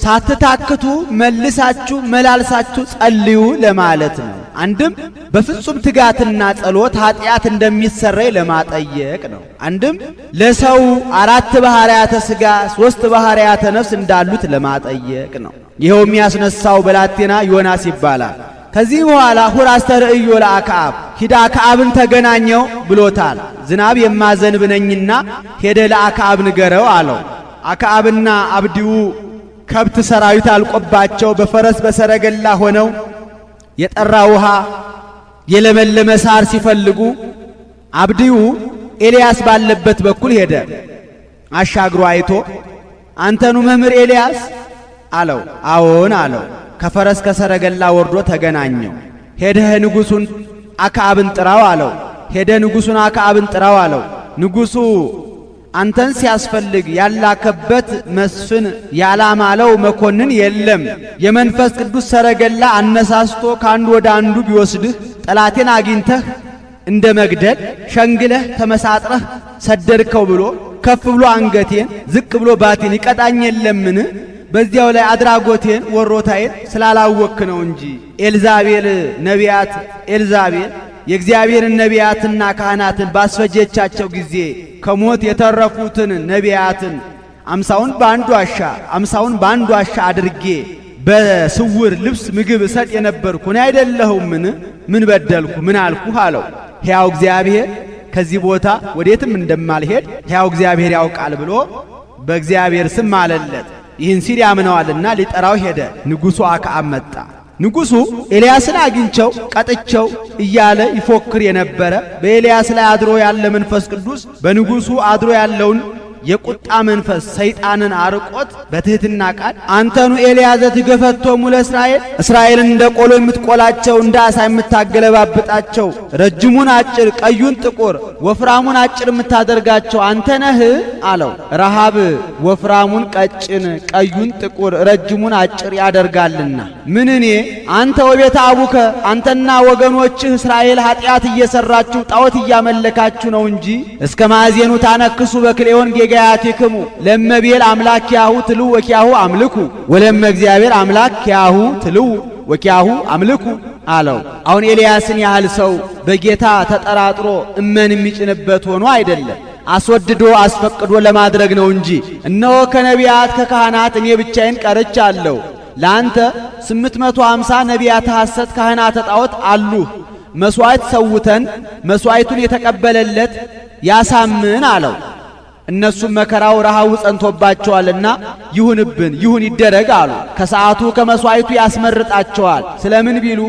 ሳትታክቱ መልሳችሁ መላልሳችሁ ጸልዩ ለማለት ነው። አንድም በፍጹም ትጋትና ጸሎት ኀጢአት እንደሚሰረይ ለማጠየቅ ነው። አንድም ለሰው 4 ባህርያተ ሥጋ 3 ባህርያተ ነፍስ እንዳሉት ለማጠየቅ ነው። ይኸው የሚያስነሳው ብላቴና ዮናስ ይባላል። ከዚህ በኋላ ሁር አስተርእዮ ለአክዓብ፣ ሂድ አክዓብን ተገናኘው ብሎታል። ዝናብ የማዘንብ ነኝና ሄደ ለአክዓብ ንገረው አለው። አክዓብና አብዲው ከብት ሰራዊት አልቆባቸው በፈረስ በሰረገላ ሆነው የጠራ ውሃ የለመለመ ሳር ሲፈልጉ አብዲው ኤልያስ ባለበት በኩል ሄደ። አሻግሮ አይቶ አንተኑ መምህር ኤልያስ አለው። አዎን አለው። ከፈረስ ከሰረገላ ወርዶ ተገናኘው። ሄደህ ንጉሡን አክዓብን ጥራው አለው። ሄደ ንጉሡን አክዓብን ጥራው አለው። ንጉሡ አንተን ሲያስፈልግ ያላከበት መስፍን ያላማለው መኮንን የለም። የመንፈስ ቅዱስ ሰረገላ አነሳስቶ ካንዱ ወደ አንዱ ቢወስድህ ጠላቴን አግኝተህ እንደ መግደል ሸንግለህ ተመሳጥረህ ሰደድከው ብሎ ከፍ ብሎ አንገቴን ዝቅ ብሎ ባቴን ይቀጣኝ የለምን? በዚያው ላይ አድራጎቴን ወሮታዬን ስላላወክ ነው እንጂ። ኤልዛቤል ነቢያት ኤልዛቤል የእግዚአብሔርን ነቢያትና ካህናትን ባስፈጀቻቸው ጊዜ ከሞት የተረፉትን ነቢያትን 50ውን በአንዱ ዋሻ አድርጌ በስውር ልብስ ምግብ እሰጥ የነበርኩ እኔ አይደለሁምን? ምን በደልኩ? ምን አልኩህ? አለው። ሕያው እግዚአብሔር ከዚህ ቦታ ወዴትም እንደማልሄድ ሕያው እግዚአብሔር ያውቃል ብሎ በእግዚአብሔር ስም ማለለት። ይህን ሲል ያምነዋልና ሊጠራው ሄደ። ንጉሡ አክዓብ መጣ። ንጉሡ ኤልያስን አግኝቸው ቀጥቸው እያለ ይፎክር የነበረ በኤልያስ ላይ አድሮ ያለ መንፈስ ቅዱስ በንጉሡ አድሮ ያለውን የቁጣ መንፈስ ሰይጣንን አርቆት በትህትና ቃል አንተኑ ኤልያዘ ትገፈቶሙ ለእስራኤል፣ እስራኤልን እንደ ቆሎ የምትቆላቸው እንደ ዓሣ የምታገለባብጣቸው፣ ረጅሙን አጭር ቀዩን ጥቁር ወፍራሙን አጭር የምታደርጋቸው አንተ ነህ አለው። ረሃብ ወፍራሙን ቀጭን ቀዩን ጥቁር ረጅሙን አጭር ያደርጋልና ምን እኔ አንተ ወቤተ አቡከ አንተና ወገኖችህ እስራኤል ኃጢአት እየሰራችሁ ጣዖት እያመለካችሁ ነው እንጂ እስከ ማዕዜኑ ታነክሱ በክሌዮን ጌጋያቲክሙ ለመቤል አምላክ ያሁ ትሉ ወኪያሁ አምልኩ ወለመ እግዚአብሔር አምላክ ያሁ ትሉ ወኪያሁ አምልኩ አለው። አሁን ኤልያስን ያህል ሰው በጌታ ተጠራጥሮ እመን የሚጭንበት ሆኖ አይደለም፣ አስወድዶ አስፈቅዶ ለማድረግ ነው እንጂ። እነሆ ከነቢያት ከካህናት እኔ ብቻዬን ቀርቻለሁ። ለአንተ 850 ነቢያት ሐሰት ካህናተ ጣዖት አሉህ። መሥዋዕት ሰውተን መሥዋዕቱን የተቀበለለት ያሳምን አለው። እነሱም መከራው ረሃቡ ጸንቶባቸዋልና ይሁንብን ይሁን ይደረግ አሉ። ከሰዓቱ ከመሥዋዕቱ ያስመርጣቸዋል። ስለምን ቢሉ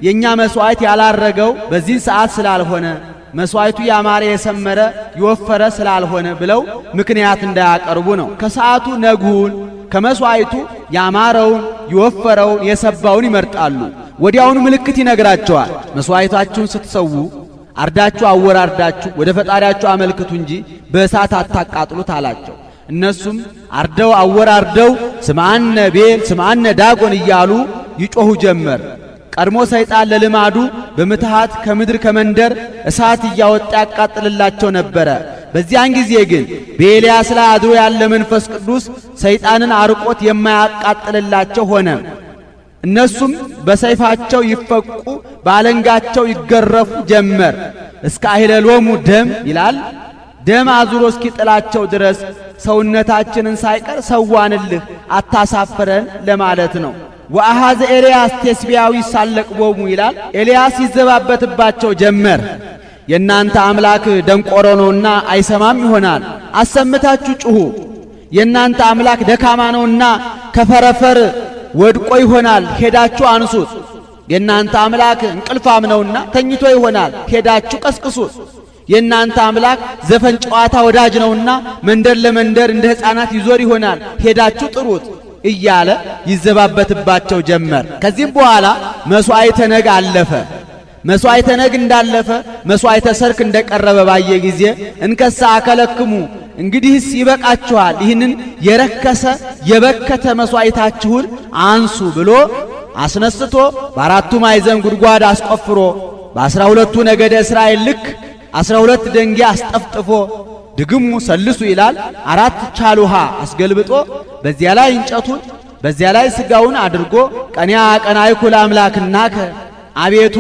የኛ መሥዋዕት ያላረገው በዚህ ሰዓት ስላልሆነ መሥዋዕቱ ያማረ የሰመረ የወፈረ ስላልሆነ ብለው ምክንያት እንዳያቀርቡ ነው። ከሰዓቱ ነግሁን ከመሥዋዕቱ ያማረውን የወፈረውን የሰባውን ይመርጣሉ። ወዲያውኑ ምልክት ይነግራቸዋል። መሥዋዕታችሁን ስትሰዉ አርዳችሁ አወራርዳችሁ ወደ ፈጣሪያችሁ አመልክቱ እንጂ በእሳት አታቃጥሉት አላቸው። እነሱም አርደው አወራርደው ስምዐነ ቤል ስምዐነ ዳጎን እያሉ ይጮኹ ጀመር። ቀድሞ ሰይጣን ለልማዱ በምትሃት ከምድር ከመንደር እሳት እያወጣ ያቃጥልላቸው ነበረ። በዚያን ጊዜ ግን በኤልያስ ላይ አድሮ ያለ መንፈስ ቅዱስ ሰይጣንን አርቆት የማያቃጥልላቸው ሆነ። እነሱም በሰይፋቸው ይፈቁ ባለንጋቸው ይገረፉ ጀመር። እስከ አይለሎሙ ደም ይላል። ደም አዙሮ እስኪጥላቸው ድረስ ሰውነታችንን ሳይቀር ሰዋንልህ አታሳፍረን ለማለት ነው። ወአሃዘ ኤልያስ ቴስቢያዊ ሳለቅቦሙ ይላል። ኤልያስ ይዘባበትባቸው ጀመር። የእናንተ አምላክ ደንቆሮ ነውና አይሰማም ይሆናል፣ አሰምታችሁ ጩኹ። የእናንተ አምላክ ደካማ ነውና ከፈረፈር ወድቆ ይሆናል፣ ሄዳችሁ አንሱት። የእናንተ አምላክ እንቅልፋም ነውና ተኝቶ ይሆናል፣ ሄዳችሁ ቀስቅሱት። የእናንተ አምላክ ዘፈን ጨዋታ ወዳጅ ነውና መንደር ለመንደር እንደ ሕፃናት ይዞር ይሆናል፣ ሄዳችሁ ጥሩት እያለ ይዘባበትባቸው ጀመር። ከዚህም በኋላ መሥዋዕተ ነግ አለፈ። መሥዋዕተ ነግ እንዳለፈ መሥዋዕተ ሰርክ እንደቀረበ ባየ ጊዜ እንከሳ አከለክሙ፣ እንግዲህስ ይበቃችኋል፣ ይህንን የረከሰ የበከተ መሥዋዕታችሁን አንሱ ብሎ አስነስቶ በአራቱ ማዕዘን ጉድጓድ አስቆፍሮ በ12ቱ ነገደ እስራኤል ልክ 12 ደንጊያ አስጠፍጥፎ ድግሙ ሰልሱ ይላል 4 ቻል ውሃ አስገልብጦ በዚያ ላይ እንጨቱን በዚያ ላይ ሥጋውን አድርጎ ቀንያ ቀናይኩ ለአምላክናከ፣ አቤቱ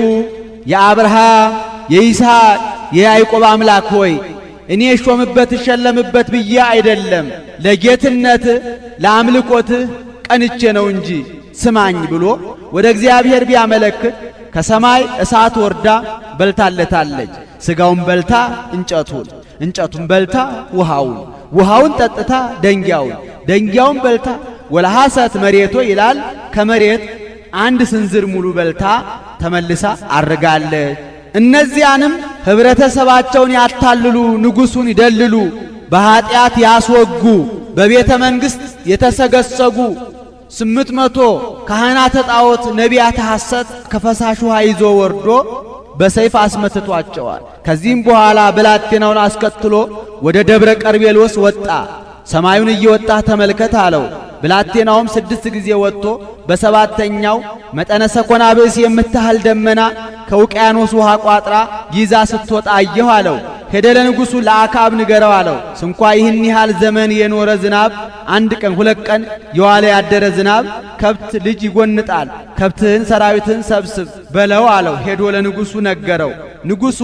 የአብርሃም የይስሐቅ የያዕቆብ አምላክ ሆይ እኔ ሾምበት እሸለምበት ብዬ አይደለም፣ ለጌትነት ለአምልኮት ቀንቼ ነው እንጂ ስማኝ ብሎ ወደ እግዚአብሔር ቢያመለክት ከሰማይ እሳት ወርዳ በልታለታለች። ሥጋውን በልታ እንጨቱን በልታ ውሃውን ጠጥታ ደንጊያውን በልታ ወለሐሰት መሬቶ ይላል። ከመሬት አንድ ስንዝር ሙሉ በልታ ተመልሳ አርጋለች። እነዚያንም ኅብረተሰባቸውን ያታልሉ፣ ንጉሡን ይደልሉ፣ በኀጢአት ያስወጉ፣ በቤተ መንግሥት የተሰገሰጉ 800 ካህናተ ጣዖት ነቢያተ ሐሰት ከፈሳሽ ውሃ ይዞ ወርዶ በሰይፍ አስመትቷቸዋል። ከዚህም በኋላ ብላቴናውን አስከትሎ ወደ ደብረ ቀርሜሎስ ወጣ። ሰማዩን እየወጣ ተመልከት አለው። ብላቴናውም 6 ጊዜ ወጥቶ በሰባተኛው መጠነ ሰኮና ብእስ የምታህል ደመና ከውቅያኖስ ውሃ ቋጥራ ይዛ ስትወጣ አየሁ አለው። ሄደ ለንጉሡ ለአክዓብ ንገረው አለው። ስንኳ ይህን ያህል ዘመን የኖረ ዝናብ 1 ቀን 2 ቀን የዋለ ያደረ ዝናብ ከብት ልጅ ይጎንጣል፣ ከብትህን ሰራዊትህን ሰብስብ በለው አለው። ሄዶ ለንጉሡ ነገረው። ንጉሡ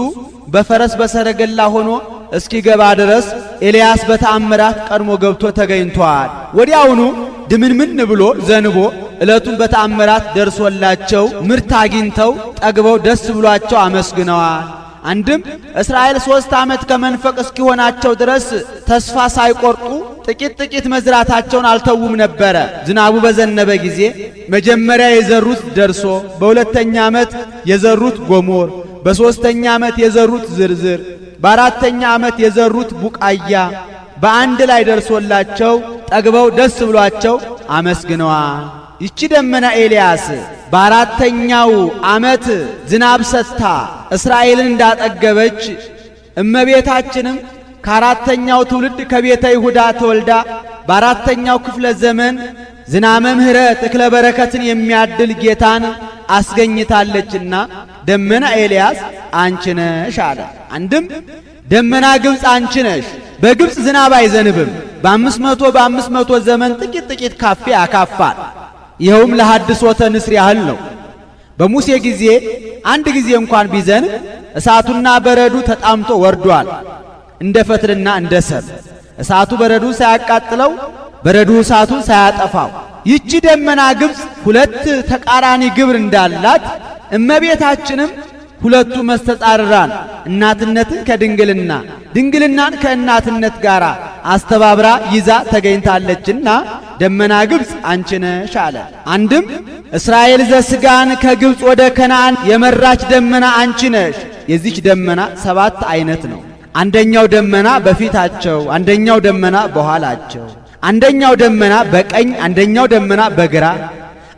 በፈረስ በሰረገላ ሆኖ እስኪገባ ድረስ ኤልያስ በተአምራት ቀድሞ ገብቶ ተገኝቷል። ወዲያውኑ ድምንምን ብሎ ዘንቦ ዕለቱን በተአምራት ደርሶላቸው ምርት አግኝተው ጠግበው ደስ ብሏቸው አመስግነዋል። አንድም እስራኤል 3 ዓመት ከመንፈቅ እስኪሆናቸው ድረስ ተስፋ ሳይቆርጡ ጥቂት መዝራታቸውን አልተውም ነበረ። ዝናቡ በዘነበ ጊዜ መጀመሪያ የዘሩት ደርሶ፣ በሁለተኛ ዓመት የዘሩት ጎሞር፣ በሦስተኛ ዓመት የዘሩት ዝርዝር፣ በአራተኛ ዓመት የዘሩት ቡቃያ በአንድ ላይ ደርሶላቸው ጠግበው ደስ ብሏቸው አመስግነዋል። ይቺ ደመና ኤልያስ በአራተኛው ዓመት ዝናብ ሰጥታ እስራኤልን እንዳጠገበች እመቤታችንም ከአራተኛው ትውልድ ከቤተ ይሁዳ ተወልዳ በአራተኛው ክፍለ ዘመን ዝናመ ምሕረት እክለ በረከትን የሚያድል ጌታን አስገኝታለችና ደመና ኤልያስ አንቺ ነሽ አለ። አንድም ደመና ግብፅ አንቺ ነሽ። በግብፅ ዝናብ አይዘንብም። በ500 ዘመን ጥቂት ካፌ ያካፋል። ይኸውም ለሐድሶተ ንስር ያህል ነው። በሙሴ ጊዜ 1 ጊዜ እንኳን ቢዘንብ እሳቱና በረዱ ተጣምቶ ወርዷል፣ እንደ ፈትልና እንደ ሰም። እሳቱ በረዱ ሳያቃጥለው፣ በረዱ እሳቱን ሳያጠፋው። ይቺ ደመና ግብፅ 2 ተቃራኒ ግብር እንዳላት እመቤታችንም 2ቱ መስተጻርራን እናትነትን ከድንግልና ድንግልናን ከእናትነት ጋር አስተባብራ ይዛ ተገኝታለችና ደመና ግብፅ አንቺ ነሽ አለ። አንድም እስራኤል ዘሥጋን ከግብፅ ወደ ከነዓን የመራች ደመና አንቺ ነሽ። የዚች ደመና 7 አይነት ነው። አንደኛው ደመና በፊታቸው፣ አንደኛው ደመና በኋላቸው፣ አንደኛው ደመና በቀኝ፣ አንደኛው ደመና በግራ፣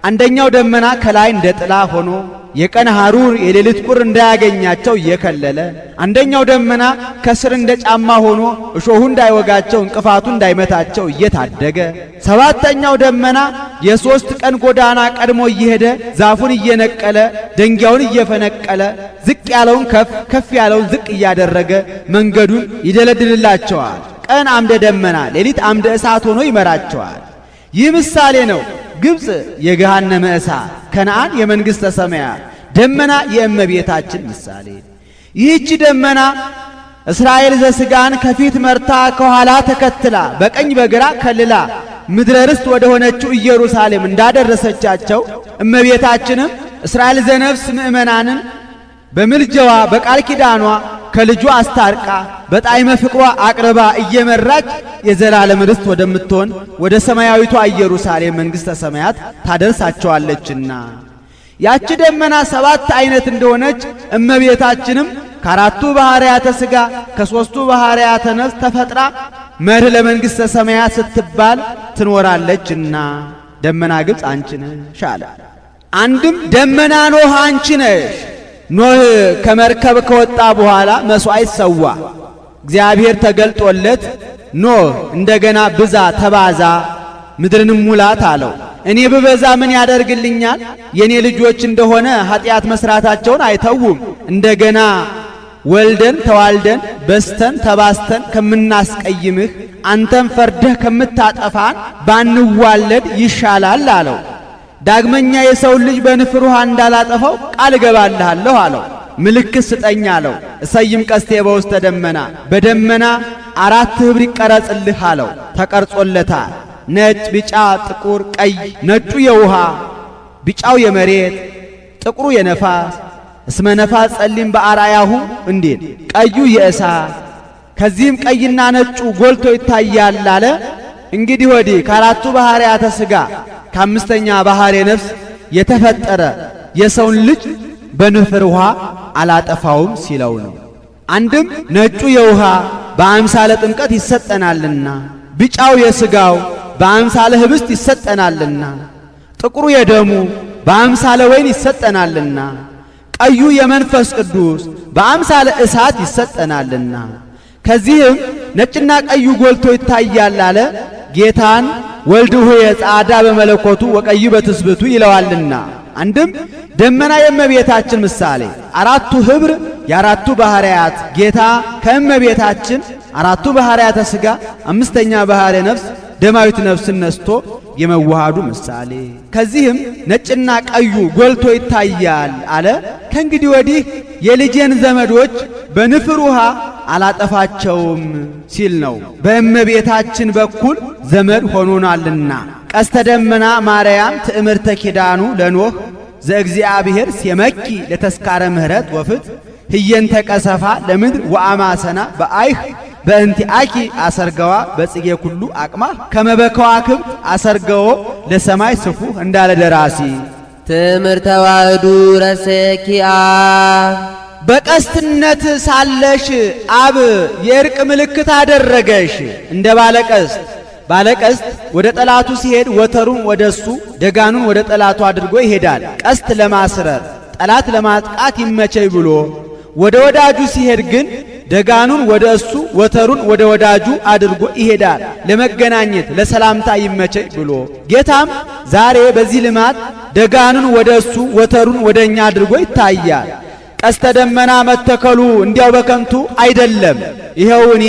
አንደኛው ደመና ከላይ እንደ ጥላ ሆኖ የቀን ሐሩር የሌሊት ቁር እንዳያገኛቸው እየከለለ፣ አንደኛው ደመና ከስር እንደ ጫማ ሆኖ እሾሁ እንዳይወጋቸው እንቅፋቱ እንዳይመታቸው እየታደገ፣ 7ተኛው ደመና የ3 ቀን ጎዳና ቀድሞ እየሄደ ዛፉን እየነቀለ ደንጊያውን እየፈነቀለ ዝቅ ያለውን ከፍ ያለውን ዝቅ እያደረገ መንገዱን ይደለድልላቸዋል። ቀን አምደ ደመና ሌሊት አምደ እሳት ሆኖ ይመራቸዋል። ይህ ምሳሌ ነው። ግብፅ የገሃነመ እሳት፣ ከነዓን የመንግሥተ ሰማያት፣ ደመና የእመቤታችን ምሳሌ። ይህች ደመና እስራኤል ዘሥጋን ከፊት መርታ ከኋላ ተከትላ በቀኝ በግራ ከልላ ምድረ ርስት ወደ ሆነችው ኢየሩሳሌም እንዳደረሰቻቸው እመቤታችንም እስራኤል ዘነፍስ ምእመናንን በምልጃዋ በቃል ኪዳኗ ከልጇ አስታርቃ በጣዕመ ፍቅሯ አቅርባ እየመራች የዘላለም ርስት ወደምትሆን ወደ ሰማያዊቷ ኢየሩሳሌም መንግሥተ ሰማያት ታደርሳቸዋለችና ያች ደመና 7 አይነት እንደሆነች እመቤታችንም ከአራቱ ባሕርያተ ሥጋ ከሦስቱ ባሕርያተ ነፍስ ተፈጥራ መርህ ለመንግሥተ ሰማያት ስትባል ትኖራለችና ደመና ግብፅ አንቺ ነሽ አለ። አንድም ደመና ኖህ አንቺ ነሽ። ኖህ ከመርከብ ከወጣ በኋላ መሥዋዕት ሰዋ። እግዚአብሔር ተገልጦለት ኖህ እንደገና ብዛ ተባዛ ምድርንም ሙላት አለው። እኔ ብበዛ ምን ያደርግልኛል? የኔ ልጆች እንደሆነ ኃጢአት መስራታቸውን አይተውም። እንደገና ወልደን ተዋልደን በስተን ተባስተን ከምናስቀይምህ አንተም ፈርደህ ከምታጠፋን ባንዋለድ ይሻላል አለው። ዳግመኛ የሰው ልጅ በንፍር ውሃ እንዳላጠፋው ቃል እገባልሃለሁ አለው። ምልክት ስጠኝ አለው። እሰይም ቀስቴ በውስተ ደመና፣ በደመና 4 ኅብር ይቀረጽልህ አለው። ተቀርጾለታል። ነጭ፣ ቢጫ፣ ጥቁር፣ ቀይ። ነጩ የውሃ፣ ቢጫው የመሬት፣ ጥቁሩ የነፋስ እስመ ነፋስ ጸሊም በአርአያሁ እንዲል፣ ቀዩ የእሳት። ከዚህም ቀይና ነጩ ጎልቶ ይታያል አለ። እንግዲህ ወዲህ ከአራቱ ባሕርያተ ሥጋ ከአምስተኛ ባሕርየ ነፍስ የተፈጠረ የሰውን ልጅ በንፍር ውሃ አላጠፋውም ሲለው ነው። አንድም ነጩ የውሃ በአምሳለ ጥምቀት ይሰጠናልና፣ ቢጫው የሥጋው በአምሳለ ኅብስት ይሰጠናልና፣ ጥቁሩ የደሙ በአምሳለ ወይን ይሰጠናልና፣ ቀዩ የመንፈስ ቅዱስ በአምሳለ እሳት ይሰጠናልና። ከዚህም ነጭና ቀዩ ጎልቶ ይታያል አለ። ጌታን ወልድ ሆይ ጻዕዳ በመለኮቱ ወቀዩ በትስብእቱ ይለዋልና። አንድም ደመና የእመቤታችን ምሳሌ፣ 4ቱ ኅብር የ4ቱ ባሕርያት ጌታ ከእመቤታችን 4ቱ ባሕርያተ ሥጋ 5ኛ ባሕርየ ነፍስ ደማዊት ነፍስን ነስቶ የመዋሃዱ ምሳሌ። ከዚህም ነጭና ቀዩ ጎልቶ ይታያል አለ። ከእንግዲህ ወዲህ የልጄን ዘመዶች በንፍር ውሃ አላጠፋቸውም ሲል ነው። በእመቤታችን በኩል ዘመድ ሆኖናልና። ቀስተ ደመና ማርያም ትእምርተ ኪዳኑ ለኖህ ዘእግዚአብሔር ሴመኪ ለተስካረ ምህረት ወፍት ህየንተ ቀሰፋ ለምድር ወአማሰና በአይህ በእንቲአኪ አሰርገዋ በጽጌ ኩሉ አቅማ ከመበከዋክብት አሰርገዎ ለሰማይ ስፉ እንዳለ ደራሲ። ትምህርተ ተዋህዱ ረሴኪአ በቀስትነት ሳለሽ አብ የእርቅ ምልክት አደረገሽ። እንደ ባለቀስት ባለቀስት ወደ ጠላቱ ሲሄድ ወተሩን ወደሱ ደጋኑን ወደ ጠላቱ አድርጎ ይሄዳል። ቀስት ለማስረር ጠላት ለማጥቃት ይመቸይ ብሎ ወደ ወዳጁ ሲሄድ ግን ደጋኑን ወደ እሱ ወተሩን ወደ ወዳጁ አድርጎ ይሄዳል። ለመገናኘት ለሰላምታ ይመቸይ ብሎ ጌታም ዛሬ በዚህ ልማት ደጋኑን ወደ እሱ ወተሩን ወደኛ አድርጎ ይታያል። ቀስተ ደመና መተከሉ እንዲያው በከንቱ አይደለም። ይኸው እኔ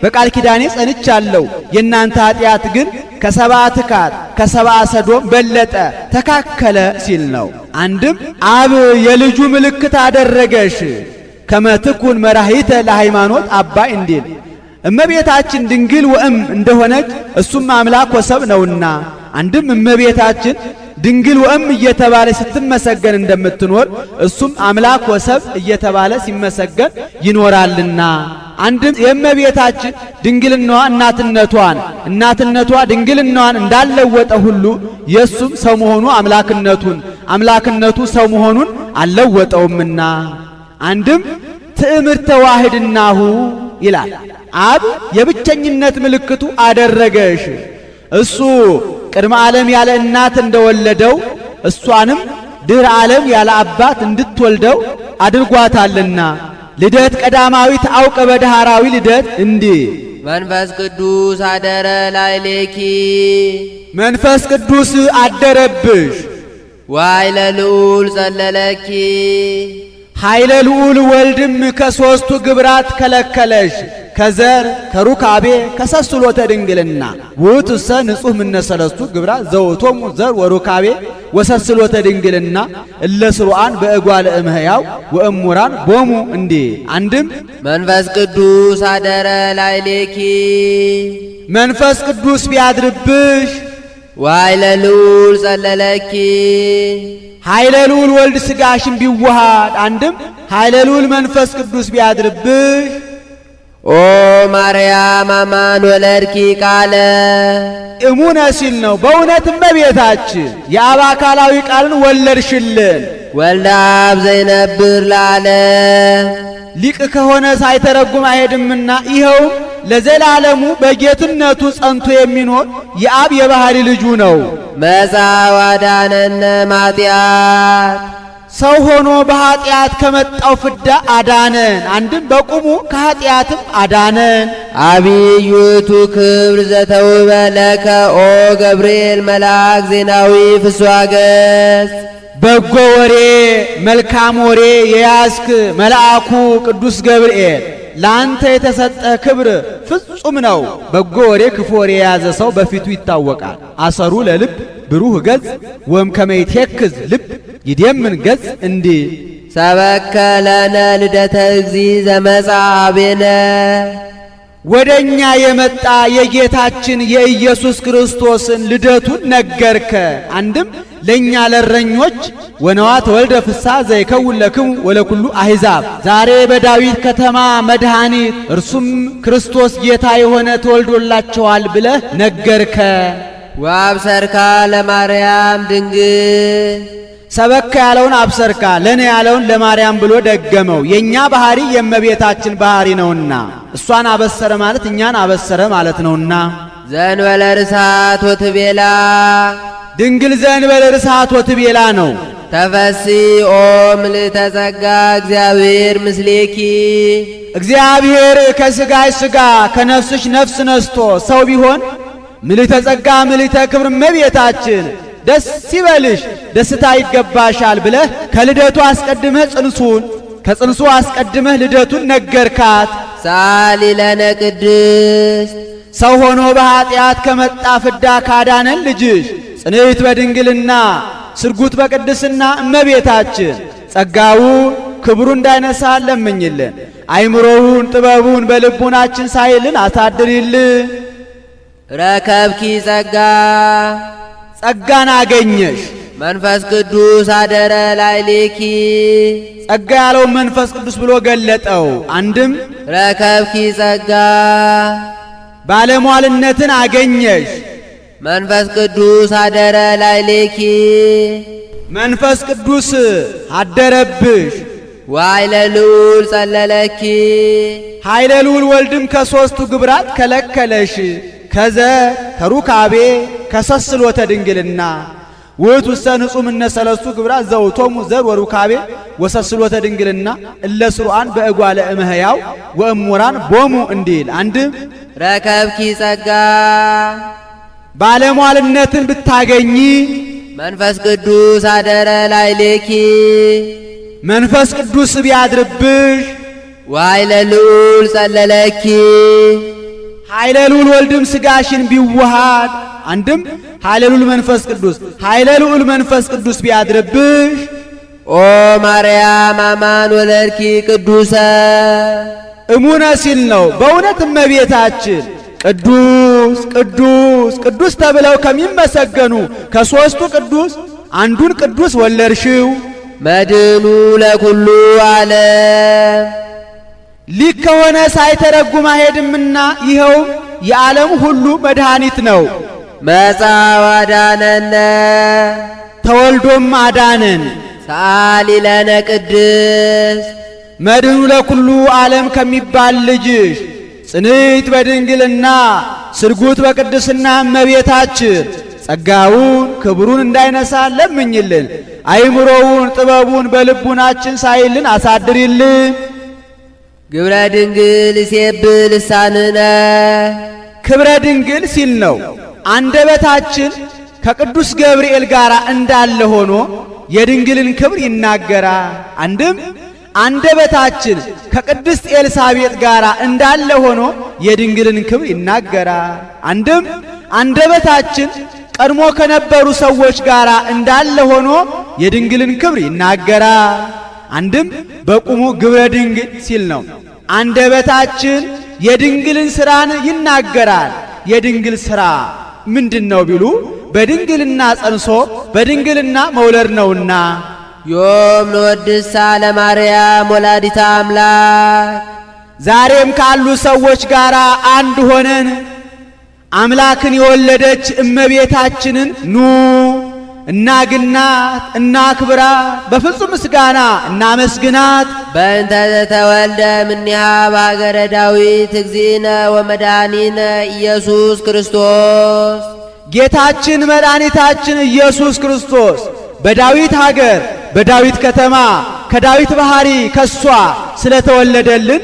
በቃል ኪዳኔ ጸንቻለሁ፣ የእናንተ ኃጢአት ግን ከሰባ ትካት ከሰባ ሰዶም በለጠ ተካከለ ሲል ነው። አንድም አብ የልጁ ምልክት አደረገሽ ከመትኩን መራሂተ ለሃይማኖት አባይ እንዲል እመቤታችን ድንግል ወእም እንደሆነች እሱም አምላክ ወሰብ ነውና፣ አንድም እመቤታችን ድንግል ወእም እየተባለ ስትመሰገን እንደምትኖር እሱም አምላክ ወሰብ እየተባለ ሲመሰገን ይኖራልና፣ አንድም የእመቤታችን ድንግልናዋ እናትነቷ ድንግልናዋን እንዳለወጠ ሁሉ የእሱም ሰው መሆኑ አምላክነቱ ሰው መሆኑን አልለወጠውምና፣ አንድም ትእምርተ ዋህድናሁ ይላል። አብ የብቸኝነት ምልክቱ አደረገሽ። እሱ ቅድመ ዓለም ያለ እናት እንደወለደው እሷንም ድኅረ ዓለም ያለ አባት እንድትወልደው አድርጓታልና ልደት ቀዳማዊት አውቀ በዳህራዊ ልደት እንዲህ መንፈስ ቅዱስ አደረ ላዕሌኪ መንፈስ ቅዱስ አደረብሽ። ወኃይለ ልዑል ጸለለኪ ኃይለ ልዑል ወልድም ከሦስቱ ግብራት ከለከለሽ። ከዘር ከሩካቤ ከሰስሎተ ድንግልና ውእቱሰ ንጹሕ ምነሰለስቱ ግብራ ዘውእቶሙ ዘር ወሩካቤ ወሰስሎተ ድንግልና እለ ስሩዓን በእጓለ እምሕያው ወእሙራን ቦሙ እንዴ። አንድም መንፈስ ቅዱስ አደረ ላዕሌኪ መንፈስ ቅዱስ ቢያድርብሽ ወኃይለ ልዑል ጸለለኪ ኃይለ ልዑል ወልድ ሥጋሽን ቢዋሃድ አንድም ኃይለ ልዑል መንፈስ ቅዱስ ቢያድርብሽ ኦ ማርያም አማን ወለድኪ ቃለ እሙነ ሲል ነው። በእውነት እመቤታችን የአብ አካላዊ ቃልን ወለድሽልን። ወልደ አብ ዘይነብር ለዓለም ሊቅ ከሆነ ሳይተረጉም አይሄድምና ይኸውም ለዘላለሙ በጌትነቱ ጸንቶ የሚኖር የአብ የባህሪ ልጁ ነው። መጻ ወአዳነነ እምኃጢአት ሰው ሆኖ በኃጢአት ከመጣው ፍዳ አዳነን። አንድም በቁሙ ከኃጢአትም አዳነን። አብይ ውእቱ ክብር ዘተውበ ለከ ኦ ገብርኤል መልአክ ዜናዊ ፍስሐ ገጽ በጎ ወሬ መልካም ወሬ የያዝክ መልአኩ ቅዱስ ገብርኤል ለአንተ የተሰጠ ክብር ፍጹም ነው። በጎ ወሬ ክፉ ወሬ የያዘ ሰው በፊቱ ይታወቃል። አሰሩ ለልብ ብሩህ ገጽ ወም ከመይትየክዝ ልብ ይደምን ገጽ እንዲህ ሰበከ ለነ ልደተ እግዚእ ዘመጻ አቤነ ወደኛ የመጣ የጌታችን የኢየሱስ ክርስቶስን ልደቱን ነገርከ። አንድም ለኛ ለረኞች ወነዋ ተወልደ ፍስሐ ዘይከውን ለክሙ ወለኩሉ አሕዛብ ዛሬ በዳዊት ከተማ መድኃኒት እርሱም ክርስቶስ ጌታ የሆነ ተወልዶላቸዋል ብለህ ነገርከ። ወአብሰርካ ለማርያም ድንግል ሰበካ ያለውን አብሰርካ ለኔ ያለውን ለማርያም ብሎ ደገመው። የኛ ባህሪ የእመቤታችን ባህሪ ነውና እሷን አበሰረ ማለት እኛን አበሰረ ማለት ነውና ዘእንበለ ርሳት ወትቤላ ድንግል ዘእንበለ ርሳት ወትቤላ ነው። ተፈሲ ኦ ምልዕተ ጸጋ እግዚአብሔር ምስሌኪ እግዚአብሔር ከሥጋሽ ሥጋ ከነፍስሽ ነፍስ ነስቶ ሰው ቢሆን ምልዕተ ጸጋ ምልዕተ ክብር እመቤታችን ደስ ይበልሽ ደስታ ይገባሻል ብለህ ከልደቱ አስቀድመህ ጽንሱን ከጽንሱ አስቀድመህ ልደቱን ነገርካት። ሳሊ ለነ ቅድስት ሰው ሆኖ በኃጢአት ከመጣ ፍዳ ካዳነን ልጅሽ ጽንዕት በድንግልና ስርጉት በቅድስና እመቤታችን ጸጋውን ክብሩ እንዳይነሳ ለምኝልን። አይምሮውን ጥበቡን በልቡናችን ሳይልን አሳድሪልን። ረከብኪ ጸጋ ጸጋን አገኘሽ መንፈስ ቅዱስ አደረ ላዕሌኪ ጸጋ ያለውን መንፈስ ቅዱስ ብሎ ገለጠው። አንድም ረከብኪ ጸጋ ባለሟልነትን አገኘሽ መንፈስ ቅዱስ አደረ ላዕሌኪ መንፈስ ቅዱስ አደረብሽ። ወኃይለ ልዑል ጸለለኪ ኃይለ ልዑል ወልድም ከሦስቱ ግብራት ከለከለሽ ከዘር ከሩካቤ ከሰስሎተ ድንግልና ውእቱሰ ንጹሕ እምነ ሰለስቱ ግብራት ዘውእቶሙ ዘር ወሩካቤ ወሰስሎተ ድንግልና እለ ስሩዓን በእጓለ እምሕያው ወእሙራን ቦሙ እንዲል አንድም ረከብኪ ጸጋ ባለሟልነትን ብታገኚ መንፈስ ቅዱስ አደረ ላዕሌኪ መንፈስ ቅዱስ ቢያድርብሽ ወኃይለ ልዑል ጸለለኪ ኃይለ ልዑል ወልድም ሥጋሽን ቢዋሃድ አንድም ኃይለ ልዑል መንፈስ ቅዱስ ኃይለ ልዑል መንፈስ ቅዱስ ቢያድርብሽ ኦ ማርያም አማን ወለድኪ ቅዱሰ እሙነ ሲል ነው። በእውነት እመቤታችን ቅዱስ ቅዱስ ቅዱስ ተብለው ከሚመሰገኑ ከሦስቱ ቅዱስ አንዱን ቅዱስ ወለድሽው። መድኑ ለኩሉ ዓለም ሊቅ ከሆነ ሳይተረጉም አይሄድምና ይኸውም የዓለም ሁሉ መድኃኒት ነው። መጻ ወአዳነነ ተወልዶም አዳነን። ሰአሊ ለነ ቅድስት መድኑ ለኩሉ ዓለም ከሚባል ልጅሽ ጽንዕት በድንግልና ስርጉት በቅድስና እመቤታችን ጸጋውን ክብሩን እንዳይነሳ ለምኝልን። አይምሮውን ጥበቡን በልቡናችን ሳይልን አሳድሪልን። ግብረ ድንግል ይሴብህ ልሳንነ ክብረ ድንግል ሲል ነው። አንደበታችን ከቅዱስ ገብርኤል ጋር እንዳለ ሆኖ የድንግልን ክብር ይናገራል። አንድም አንደበታችን ከቅድስት ኤልሳቤጥ ጋር እንዳለ ሆኖ የድንግልን ክብር ይናገራል። አንድም አንደበታችን ቀድሞ ከነበሩ ሰዎች ጋር እንዳለ ሆኖ የድንግልን ክብር ይናገራል። አንድም በቁሙ ግብረ ድንግል ሲል ነው። አንደበታችን የድንግልን ሥራን ይናገራል። የድንግል ሥራ ምንድነው ቢሉ በድንግልና ጸንሶ በድንግልና መውለድ ነውና። ዮም ንወድሳ ለማርያም ወላዲተ አምላክ። ዛሬም ካሉ ሰዎች ጋር አንድ ሆነን አምላክን የወለደች እመቤታችንን ኑ እናግናት፣ እናክብራት፣ በፍጹም ምስጋና እናመስግናት። በእንተ ዘተወልደ እምኔሃ በሀገረ ዳዊት እግዚእነ ወመድኃኒነ ኢየሱስ ክርስቶስ። ጌታችን መድኃኒታችን ኢየሱስ ክርስቶስ በዳዊት ሀገር በዳዊት ከተማ ከዳዊት ባሕሪ ከሷ ስለተወለደልን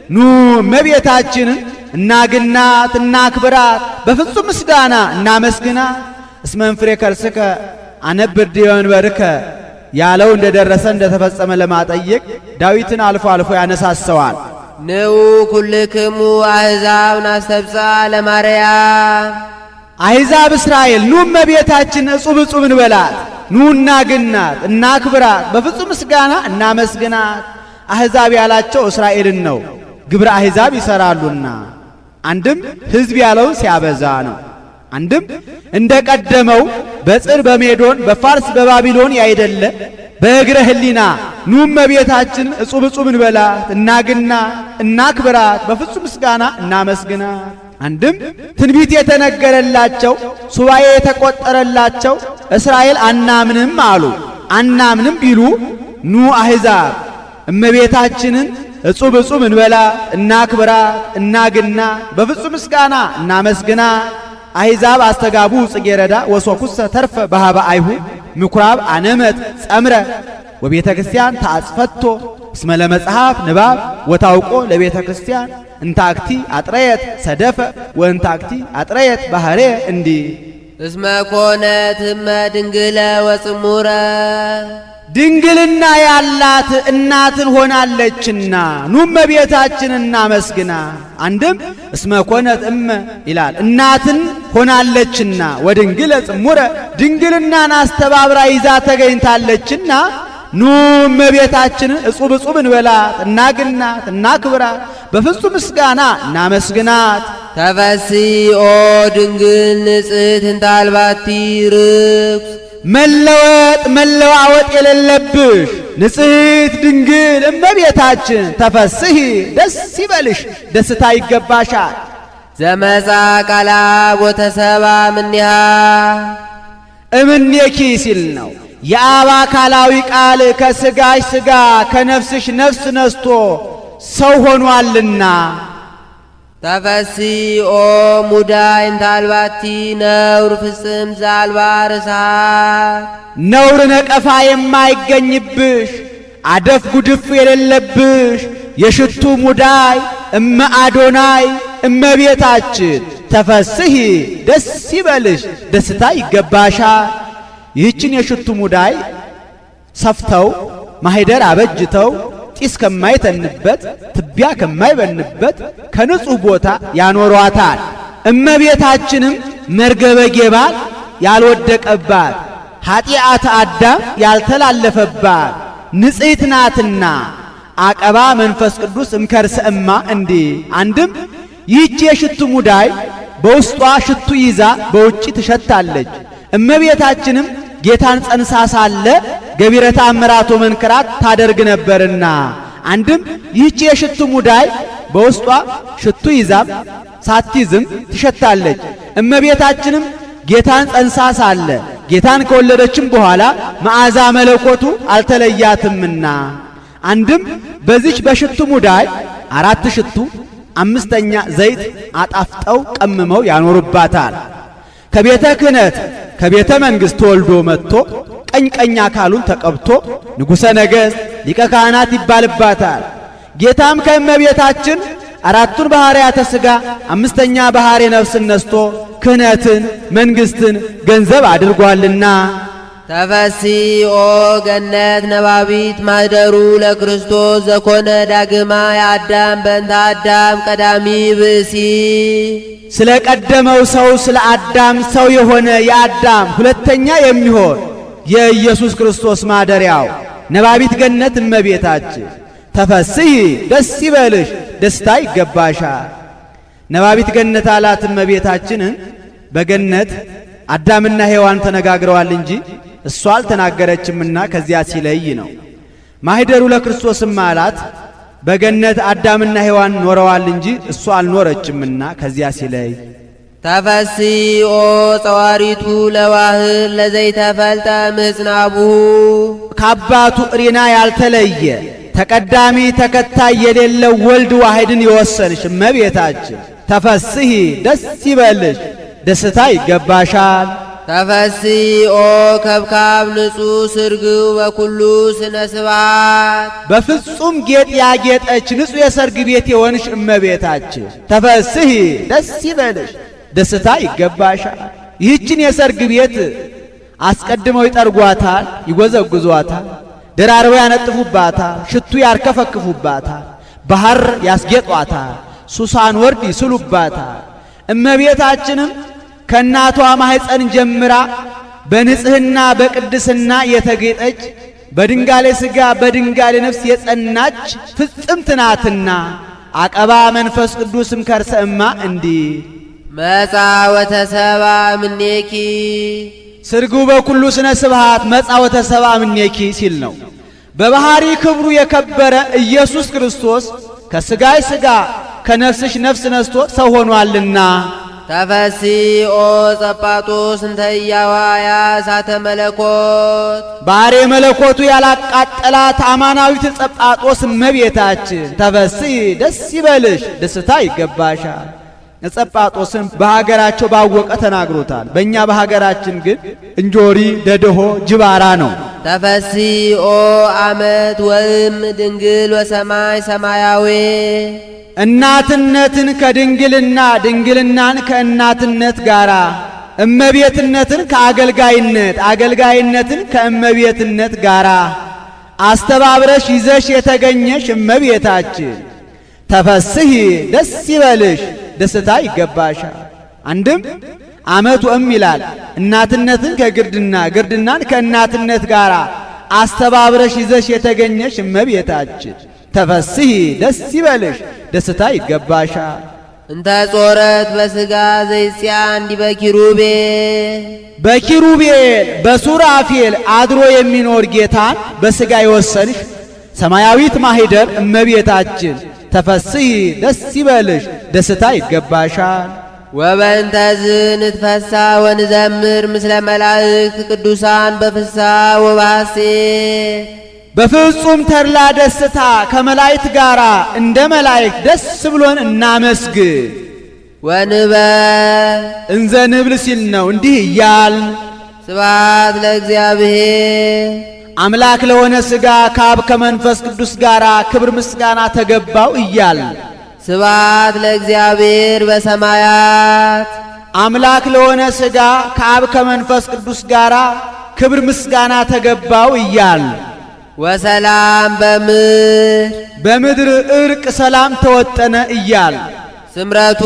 ኑ እመቤታችንን እናግናት፣ እናክብራት፣ በፍጹም ምስጋና እናመስግናት። እስመ እምፍሬ ከርስከ አነብር ዲበ መንበርከ ያለው እንደደረሰ እንደተፈጸመ ለማጠየቅ ዳዊትን አልፎ አልፎ ያነሳሰዋል። ንዑ ኩልክሙ አሕዛብ ናስተብጽአ ለማርያም። አሕዛብ እስራኤል ኑ እመቤታችን እጹብ እጹብ እንበላት፣ ኑ እናግናት፣ እናክብራት፣ በፍጹም ምስጋና እናመስግናት። አሕዛብ ያላቸው እስራኤልን ነው፣ ግብረ አሕዛብ ይሰራሉና። አንድም ሕዝብ ያለውን ሲያበዛ ነው። አንድም እንደ ቀደመው በጽር በሜዶን በፋርስ በባቢሎን ያይደለ በእግረ ህሊና ኑ እመቤታችን እጹብ እጹብ እንበላት፣ እናግናት፣ እናክብራት፣ በፍጹም ምስጋና እናመስግናት። አንድም ትንቢት የተነገረላቸው ሱባኤ የተቆጠረላቸው እስራኤል አናምንም አሉ። አናምንም ቢሉ ኑ አሕዛብ እመቤታችንን እጹብ እጹብ እንበላት፣ እናክብራት፣ እናግናት፣ በፍጹም ምስጋና እናመስግናት። አሕዛብ አስተጋቡ ጽጌረዳ ወሶኩሰ ተርፈ በሃበ አይሁድ ምኵራብ አነመት ጸምረ ወቤተ ክርስቲያን ተአጽፈቶ እስመ ለመጽሐፍ ንባብ ወታውቆ ለቤተ ክርስቲያን እንታክቲ አጥረየት ሰደፈ ወእንታክቲ አጥረየት ባህሬ እንዲ እስመ ኮነት እመ ድንግለ ወጽሙረ። ድንግልና ያላት እናትን ሆናለችና ኑ እመቤታችን እናመስግና። አንድም እስመ ኮነት እመ ይላል እናትን ሆናለችና ወድንግለ ጽሙረ ድንግልናን አስተባብራ ይዛ ተገኝታለችና ኑ እመቤታችንን እጹብ እጹብ እንበላት፣ እናግናት፣ እናክብራት፣ በፍጹም ምስጋና እናመስግናት። ተፈሥኦ ድንግል ንጽሕት እንተ አልባቲ ርኩስ። መለወጥ መለዋወጥ የሌለብሽ ንጽሕት ድንግል እመቤታችን ተፈሥሒ ደስ ይበልሽ፣ ደስታ ይገባሻል። ዘመጻ ቃላ ወተሰባ እምኔሃ እምኔኪ ሲል ነው። የአብ አካላዊ ቃል ከሥጋሽ ሥጋ ከነፍስሽ ነፍስ ነስቶ ሰው ሆኗልና። ተፈሥኦ ሙዳይ እንተ አልባቲ ነውር ፍጽም ዘአልባ ርሥሓት። ነውር ነቀፋ የማይገኝብሽ አደፍ ጉድፍ የሌለብሽ የሽቱ ሙዳይ እመ አዶናይ እመቤታችን ተፈሥሒ ደስ ይበልሽ፣ ደስታ ይገባሻል። ይህችን የሽቱ ሙዳይ ሰፍተው ማኅደር አበጅተው ጢስ ከማይተንበት ትቢያ ከማይበንበት ከንጹሕ ቦታ ያኖሯታል። እመቤታችንም መርገበ ጌባል ያልወደቀባት ኀጢአተ አዳም ያልተላለፈባት ንጽሕት ናትና አቀባ መንፈስ ቅዱስ እምከርሰ እማ እንዲ። አንድም ይህች የሽቱ ሙዳይ በውስጧ ሽቱ ይዛ በውጭ ትሸታለች። እመቤታችንም ጌታን ጸንሳ ሳለ ገቢረ ተአምራቶ መንክራት ታደርግ ነበርና። አንድም ይህች የሽቱ ሙዳይ በውስጧ ሽቱ ይዛም ሳትይዝም ትሸታለች። እመቤታችንም ጌታን ጸንሳ ሳለ ጌታን ከወለደችም በኋላ መዓዛ መለኮቱ አልተለያትምና። አንድም በዚች በሽቱ ሙዳይ 4 ሽቱ 5ኛ ዘይት አጣፍጠው ቀምመው ያኖሩባታል። ከቤተ ክህነት ከቤተ መንግሥት ተወልዶ መጥቶ ቀኝ አካሉን ተቀብቶ ንጉሠ ነገሥት ሊቀ ካህናት ይባልባታል። ጌታም ከእመቤታችን 4ቱን ባሕርያተ ሥጋ 5ኛ ባሕርየ ነፍስን ነስቶ ክህነትን መንግሥትን ገንዘብ አድርጓልና። ተፈሲኦ ገነት ነባቢት ማህደሩ ለክርስቶስ ዘኮነ ዳግማ የአዳም በእንተ አዳም ቀዳሚ ብእሲ ስለ ቀደመው ሰው ስለ አዳም ሰው የሆነ የአዳም ሁለተኛ የሚሆን የኢየሱስ ክርስቶስ ማደሪያው ነባቢት ገነት እመቤታችን ተፈስሒ ደስ ይበልሽ ደስታ ይገባሻል። ነባቢት ገነት አላት እመቤታችንን። በገነት አዳምና ሔዋን ተነጋግረዋል እንጂ እሷ አልተናገረችምና ከዚያ ሲለይ ነው። ማህደሩ ለክርስቶስም አላት በገነት አዳምና ሔዋን ኖረዋል እንጂ እሷ አልኖረችምና ከዚያ ሲለይ። ተፈሲኦ ጸዋሪቱ ለዋህር ለዘይተፈልጠ ምጽናቡ ከአባቱ እሪና ያልተለየ ተቀዳሚ ተከታይ የሌለው ወልድ ዋሕድን የወሰንሽ እመቤታችን ተፈስሒ ደስ ይበልሽ ደስታ ይገባሻል። ተፈሲኦ ከብካብ ንጹሕ ስርግው በኩሉ ስነ ስብሐት በፍጹም ጌጥ ያጌጠች ንጹሕ የሰርግ ቤት የሆንሽ እመቤታችን ተፈስሒ ደስ ይበልሽ ደስታ ይገባሻል። ይህችን የሰርግ ቤት አስቀድመው ይጠርጓታል፣ ይጎዘጉዟታል፣ ደራርበው ያነጥፉባታል፣ ሽቱ ያርከፈክፉባታል፣ ባህር ያስጌጧታል፣ ሱሳን ወርድ ይስሉባታል። እመቤታችንም ከእናቷ ማኅፀን ጀምራ በንጽሕና በቅድስና የተጌጠች በድንጋሌ ሥጋ በድንጋሌ ነፍስ የጸናች ፍጽምት ናትና አቀባ መንፈስ ቅዱስም ከርሰ እማ እንዲህ መጻ ወተሰባ እምኔኪ ስርግው በኩሉ ስነ ስብሐት መጻ ወተሰባ እምኔኪ ሲል ነው። በባህሪ ክብሩ የከበረ ኢየሱስ ክርስቶስ ከሥጋሽ ሥጋ ከነፍስሽ ነፍስ ነስቶ ሰው ሆኗልና። ተፈሲኦ ጸጳጦስ እንተ ኢያዋያ እሳተ መለኮት ባሕርየ መለኮቱ ያላቃጠላት አማናዊት ጸጳጦስ እመቤታችን ተፈስሒ ደስ ይበልሽ ደስታ ይገባሻል። ጸጳጦስን በሀገራቸው ባወቀ ተናግሮታል። በእኛ በሀገራችን ግን እንጆሪ ደድሆ ጅባራ ነው። ተፈሲኦ አመት ወእም ድንግል ወሰማይ ሰማያዊ እናትነትን ከድንግልና ድንግልናን ከእናትነት ጋራ እመቤትነትን ከአገልጋይነት አገልጋይነትን ከእመቤትነት ጋራ አስተባብረሽ ይዘሽ የተገኘሽ እመቤታችን ተፈስሒ ደስ ይበልሽ ደስታ ይገባሻል። አንድም አመት ወእም ይላል እናትነትን ከግርድና ግርድናን ከእናትነት ጋር አስተባብረሽ ይዘሽ የተገኘሽ እመቤታችን ተፈስሒ ደስ ይበልሽ ደስታ ይገባሻል። እንተ ጾረት በሥጋ ዘይጽያን ዲበ ኪሩቤል በኪሩቤል በሱራፌል አድሮ የሚኖር ጌታን በሥጋ የወሰንሽ ሰማያዊት ማኅደር እመቤታችን ተፈስሒ ደስ ይበልሽ ደስታ ይገባሻል። ወበእንተዝ ንትፈሳ ወንዘምር ምስለ መላእክት ቅዱሳን በፍስሓ ወበሐሴት በፍጹም ተድላ ደስታ ከመላእክት ጋር እንደ መላእክት ደስ ብሎን እናመስግን። ወንበል እንዘ ንብል ሲል ነው እንዲህ እያል ስብሐት ለእግዚአብሔር አምላክ ለሆነ ሥጋ ከአብ ከመንፈስ ቅዱስ ጋር ክብር ምስጋና ተገባው እያል ስብሐት ለእግዚአብሔር በሰማያት አምላክ ለሆነ ሥጋ ከአብ ከመንፈስ ቅዱስ ጋር ክብር ምስጋና ተገባው እያል ወሰላም በምድር እርቅ ሰላም ተወጠነ እያል ስምረቱ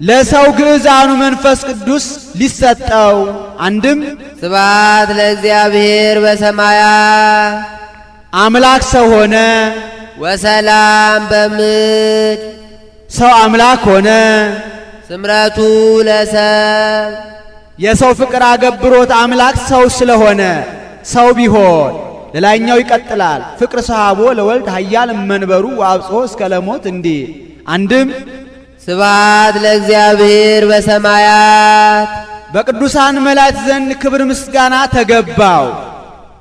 ለሰው ግዕዛኑ መንፈስ ቅዱስ ሊሰጠው አንድም ስብሐት ለእግዚአብሔር በሰማያት አምላክ ሰው ሆነ ወሰላም በምድር ሰው አምላክ ሆነ ስምረቱ የሰው ፍቅር አገብሮት አምላክ ሰው ስለሆነ ሰው ቢሆን ለላይኛው ይቀጥላል። ፍቅር ሰሃቦ ለወልድ ኃያል መንበሩ ወአብጽሖ እስከ ለሞት እንዲህ አንድም ስብሐት ለእግዚአብሔር በሰማያት በቅዱሳን መላእክት ዘንድ ክብር ምስጋና ተገባው።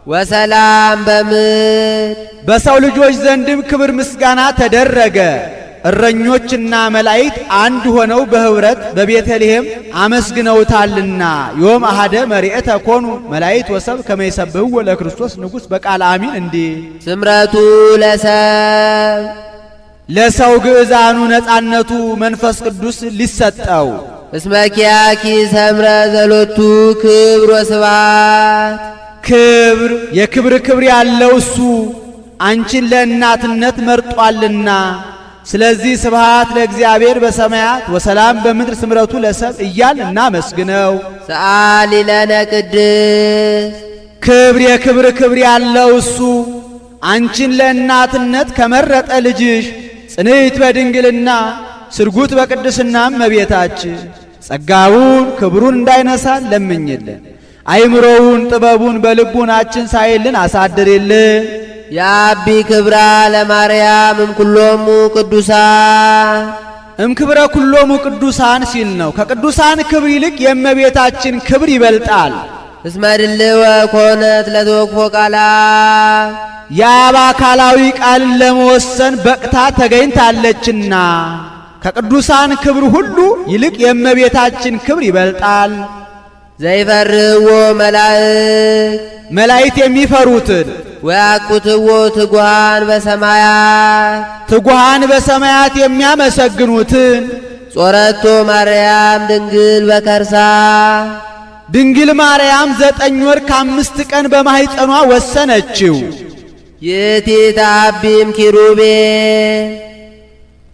ወሰላም በምድር በሰው ልጆች ዘንድም ክብር ምስጋና ተደረገ። እረኞችና መላእክት አንድ ሆነው በህብረት በቤተልሔም አመስግነውታልና ዮም አሐደ መሪኤተ ኮኑ መላእክት ወሰብ ከመ ይሰብሕዎ ለክርስቶስ ንጉሥ በቃል አሚን እንዲህ ስምረቱ ለሰው ግዕዛኑ ነጻነቱ መንፈስ ቅዱስ ሊሰጠው እስመ ኪያኪ ሰምረ ዘሎቱ ክብር ወስብሐት። ክብር የክብር ክብር ያለው እሱ አንቺን ለእናትነት መርጧልና፣ ስለዚህ ስብሐት ለእግዚአብሔር በሰማያት ወሰላም በምድር ስምረቱ ለሰብ እያል እናመስግነው። ሰአሊ ለነ ቅድስት ክብር የክብር ክብር ያለው እሱ አንቺን ለእናትነት ከመረጠ ልጅሽ ጽንዕት በድንግልና ስርጉት በቅድስናም እመቤታችን ጸጋውን ክብሩን እንዳይነሳን ለምኝልን። አይምሮውን ጥበቡን በልቡናችን ሳይልን አሳድርልን። የአቢ ክብራ ለማርያም እምኩሎሙ ቅዱሳን እምክብረ ኩሎሙ ቅዱሳን ሲል ነው። ከቅዱሳን ክብር ይልቅ የእመቤታችን ክብር ይበልጣል። እስመ ድልወ ኮነት ለተወክፎ ቃላ የአብ አካላዊ ቃልን ለመወሰን በቅታ ተገኝታለችና ከቅዱሳን ክብር ሁሉ ይልቅ የእመቤታችን ክብር ይበልጣል። ዘይፈርህዎ መላእክት መላእክት የሚፈሩትን ወያቁትዎ ትጉሃን በሰማያት ትጉሃን በሰማያት የሚያመሰግኑትን ጾረቶ ማርያም ድንግል በከርሳ ድንግል ማርያም 9 ወር ከ5 ቀን በማኅፀኗ ወሰነችው። ይእቲ ተአቢም ኪሩቤል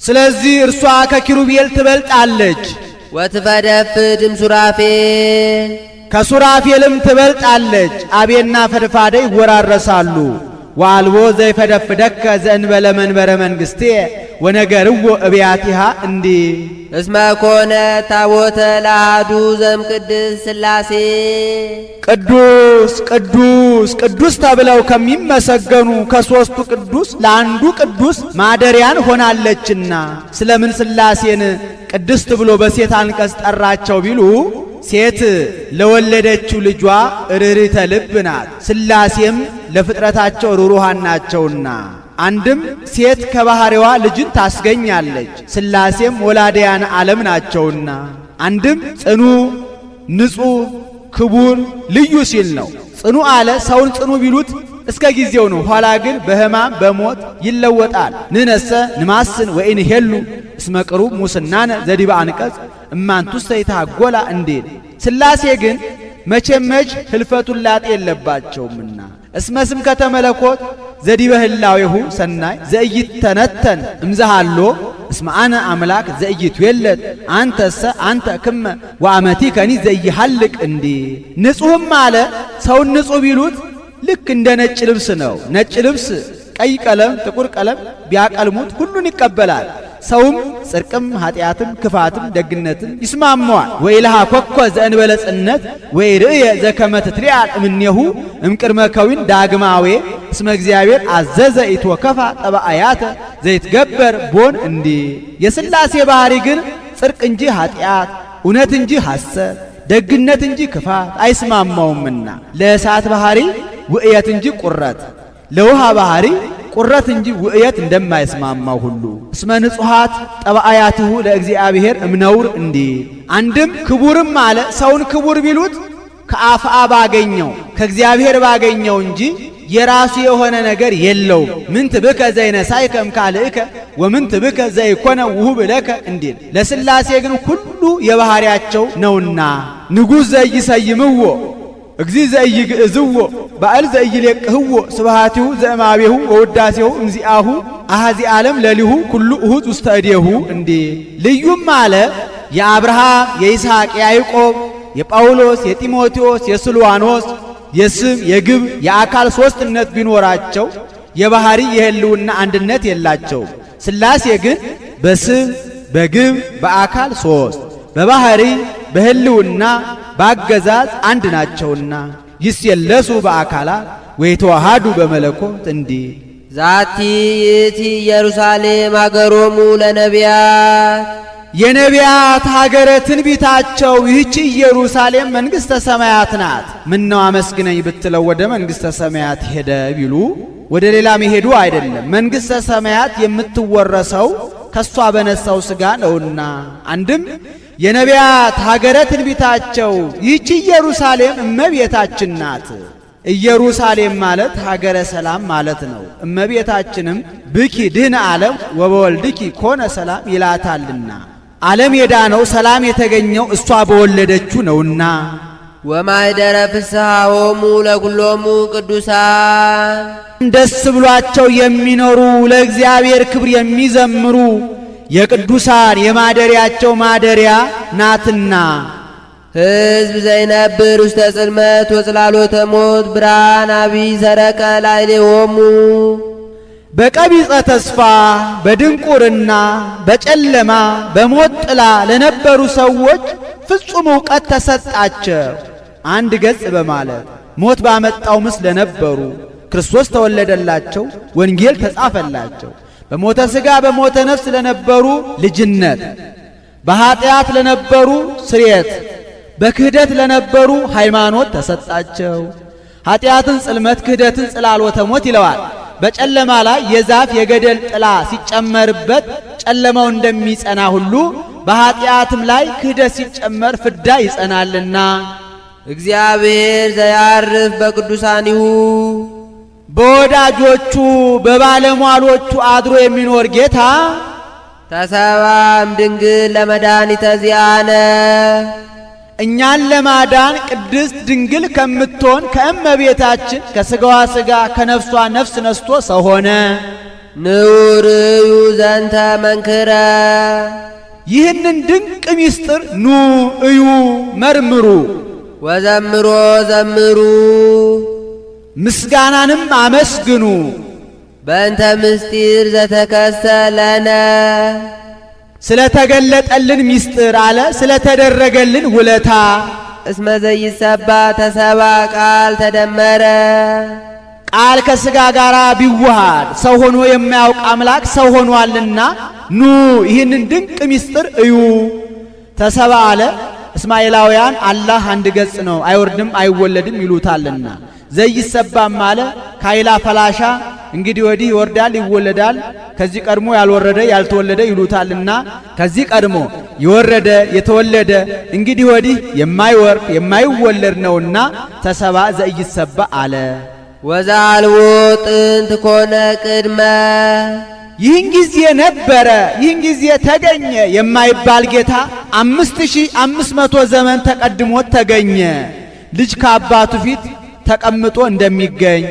ስለዚህ እርሷ ከኪሩቤል ትበልጣለች። ወትፈደፍድም ሱራፌል ከሱራፌልም ትበልጣለች። አቤና ፈድፋደ ይወራረሳሉ። ወአልቦ ዘይፈደፍደከ ዘእንበለ መንበረ መንግሥቴ ወነገርዎ እብያቲሃ እንዲህ እስመ ኮነ ታቦተ ለአሐዱ ዘእምቅድስት ሥላሴ ቅዱስ ቅዱስ ቅዱስ ተብለው ከሚመሰገኑ ከሦስቱ ቅዱስ ለአንዱ ቅዱስ ማደሪያን ሆናለችና ስለምን ሥላሴን ቅድስት ብሎ በሴት አንቀጽ ጠራቸው ቢሉ ሴት ለወለደችው ልጇ ርኅርኅተ ልብ ናት። ሥላሴም ለፍጥረታቸው ሩሩሃን ናቸውና አንድም ሴት ከባህሪዋ ልጅን ታስገኛለች። ሥላሴም ወላዲያነ ዓለም ናቸውና አንድም ጽኑ ንጹሕ ክቡር ልዩ ሲል ነው። ጽኑ አለ ሰውን ጽኑ ቢሉት እስከ ጊዜው ነው። ኋላ ግን በሕማም በሞት ይለወጣል። ንነሰ ንማስን ወይን ሄሉ እስመ ቅሩብ ሙስናነ ዘዲበ አንቀጽ እማንቱሰ ይታጎላ እንዴል። ሥላሴ ግን መቼመች ህልፈቱን ላጤ የለባቸውምና እስመ ስምከተ መለኮት ዘዲበ ህላዌሁ ሰናይ ዘኢይተነተን እምዘሃሎ እስመ አነ አምላክ ዘኢይትዌለድ አንተሰ አንተ ክመ ወአመቲከኒ ዘኢይሃልቅ እንዲህ። ንጹሕም አለ ሰውን ንጹሕ ቢሉት ልክ እንደ ነጭ ልብስ ነው። ነጭ ልብስ ቀይ ቀለም ጥቁር ቀለም ቢያቀልሙት ሁሉን ይቀበላል። ሰውም ጽድቅም ኃጢአትም ክፋትም ደግነትም ይስማማዋል። ወኢልሃ ኮኮ ዘእንበለ ጽነት ወይርእየ ዘከመ ትትሪአል እምኔሁ እምቅድመ ከዊን ዳግማዌ እስመ እግዚአብሔር አዘዘ ኢትወከፋ ጠባአያተ ዘይትገበር ቦን እንዲህ። የሥላሴ ባሕሪ ግን ጽድቅ እንጂ ኃጢአት፣ እውነት እንጂ ሐሰት፣ ደግነት እንጂ ክፋት አይስማማውምና ለእሳት ባሕሪ ውእየት እንጂ ቁረት፣ ለውሃ ባሕሪ ቁረት እንጂ ውእየት እንደማይስማማው ሁሉ እስመ ንጹሃት ጠባአያትሁ ለእግዚአብሔር እምነውር እንዲህ። አንድም ክቡርም አለ ሰውን ክቡር ቢሉት ከአፍአ ባገኘው ከእግዚአብሔር ባገኘው እንጂ የራሱ የሆነ ነገር የለውም። ምንት ብከ ዘይነሳይከ እምካልእከ ወምንት ብከ ዘይኮነ ውሁብ ለከ እንዲል። ለሥላሴ ግን ሁሉ የባሕርያቸው ነውና ንጉሥ ዘይሰይምዎ እግዚ ዘይግእዝዎ ባዕል ዘይሌቅህዎ ስብሃቲሁ ዘእማቤሁ ወውዳሴሁ እምዚአሁ አሐዚ ዓለም ለሊሁ ኩሉ እሁዝ ውስተ እዴሁ እንዲህ። ልዩም አለ የአብርሃም የይስሐቅ የያዕቆብ የጳውሎስ የጢሞቴዎስ የስልዋኖስ የስም የግብ የአካል ሦስትነት ቢኖራቸው የባሕሪ የህልውና አንድነት የላቸውም። ሥላሴ ግን በስም በግብ በአካል ሦስት በባሕሪ በህልውና በአገዛዝ አንድ ናቸውና ይስየለሱ በአካላት ወይተዋሃዱ በመለኮት እንዲህ። ዛቲ ይእቲ ኢየሩሳሌም አገሮሙ ለነቢያት የነቢያት ሀገረ ትንቢታቸው ይህች ኢየሩሳሌም መንግሥተ ሰማያት ናት። ምነው አመስግነኝ ብትለው ወደ መንግሥተ ሰማያት ሄደ ቢሉ ወደ ሌላ መሄዱ አይደለም። መንግሥተ ሰማያት የምትወረሰው ከሷ በነሳው ሥጋ ነውና። አንድም የነቢያት ሀገረ ትንቢታቸው ይህች ኢየሩሳሌም እመቤታችን ናት። ኢየሩሳሌም ማለት ሀገረ ሰላም ማለት ነው። እመቤታችንም ብኪ ድህነ ዓለም ወበወልድኪ ኮነ ሰላም ይላታልና ዓለም የዳነው ሰላም የተገኘው እሷ በወለደችው ነውና። ወማኅደረ ፍስሓሆሙ ለኵሎሙ ቅዱሳን ደስ ብሏቸው የሚኖሩ ለእግዚአብሔር ክብር የሚዘምሩ የቅዱሳን የማደሪያቸው ማደሪያ ናትና። ሕዝብ ዘይነብር ውስተ ጽልመት ወጽላሎተ ሞት ብርሃን አቢይ ሰረቀ ላዕሌሆሙ። በቀቢጸ ተስፋ በድንቁርና በጨለማ በሞት ጥላ ለነበሩ ሰዎች ፍጹም ዕውቀት ተሰጣቸው። አንድ ገጽ በማለት ሞት ባመጣው ምስ ለነበሩ ክርስቶስ ተወለደላቸው፣ ወንጌል ተጻፈላቸው። በሞተ ሥጋ በሞተ ነፍስ ለነበሩ ልጅነት፣ በኀጢአት ለነበሩ ስርየት፣ በክህደት ለነበሩ ሃይማኖት ተሰጣቸው። ኀጢአትን ጽልመት፣ ክህደትን ጽላሎተ ሞት ይለዋል። በጨለማ ላይ የዛፍ የገደል ጥላ ሲጨመርበት ጨለማው እንደሚጸና ሁሉ በኀጢአትም ላይ ክህደት ሲጨመር ፍዳ ይጸናልና። እግዚአብሔር ዘያርፍ በቅዱሳኒሁ በወዳጆቹ በባለሟሎቹ አድሮ የሚኖር ጌታ ተሰባም ድንግል ለመድኃኒተ ዚአነ እኛን ለማዳን ቅድስት ድንግል ከምትሆን ከእመቤታችን ከሥጋዋ ሥጋ ከነፍሷ ነፍስ ነስቶ ሰው ሆነ። ንዑርዩ ዘንተ መንክረ ይህንን ድንቅ ምስጢር ኑ እዩ መርምሩ። ወዘምሮ ዘምሩ ምስጋናንም አመስግኑ። በእንተ ምስጢር ዘተከሰለነ ስለተገለጠልን ምስጢር አለ ስለተደረገልን ውለታ። እስመ ዘይሰባ ተሰባ ቃል ተደመረ ቃል ከሥጋ ጋር ቢዋሃድ ሰው ሆኖ የማያውቅ አምላክ ሰው ሆኗልና ኑ ይህንን ድንቅ ምስጢር እዩ። ተሰባ አለ እስማኤላውያን አላህ አንድ ገጽ ነው አይወርድም አይወለድም ይሉታልና። ዘይሰባም አለ ካይላ ፈላሻ እንግዲህ ወዲህ ይወርዳል ይወለዳል፣ ከዚህ ቀድሞ ያልወረደ ያልተወለደ ይሉታልና ከዚህ ቀድሞ የወረደ የተወለደ እንግዲህ ወዲህ የማይወርድ የማይወለድ ነውና ተሰባ ዘይሰባ አለ። ወዛልዎ ጥንት ኮነ ቅድመ ይህን ጊዜ ነበረ ይህን ጊዜ ተገኘ የማይባል ጌታ 5500 ዘመን ተቀድሞት ተገኘ። ልጅ ከአባቱ ፊት ተቀምጦ እንደሚገኝ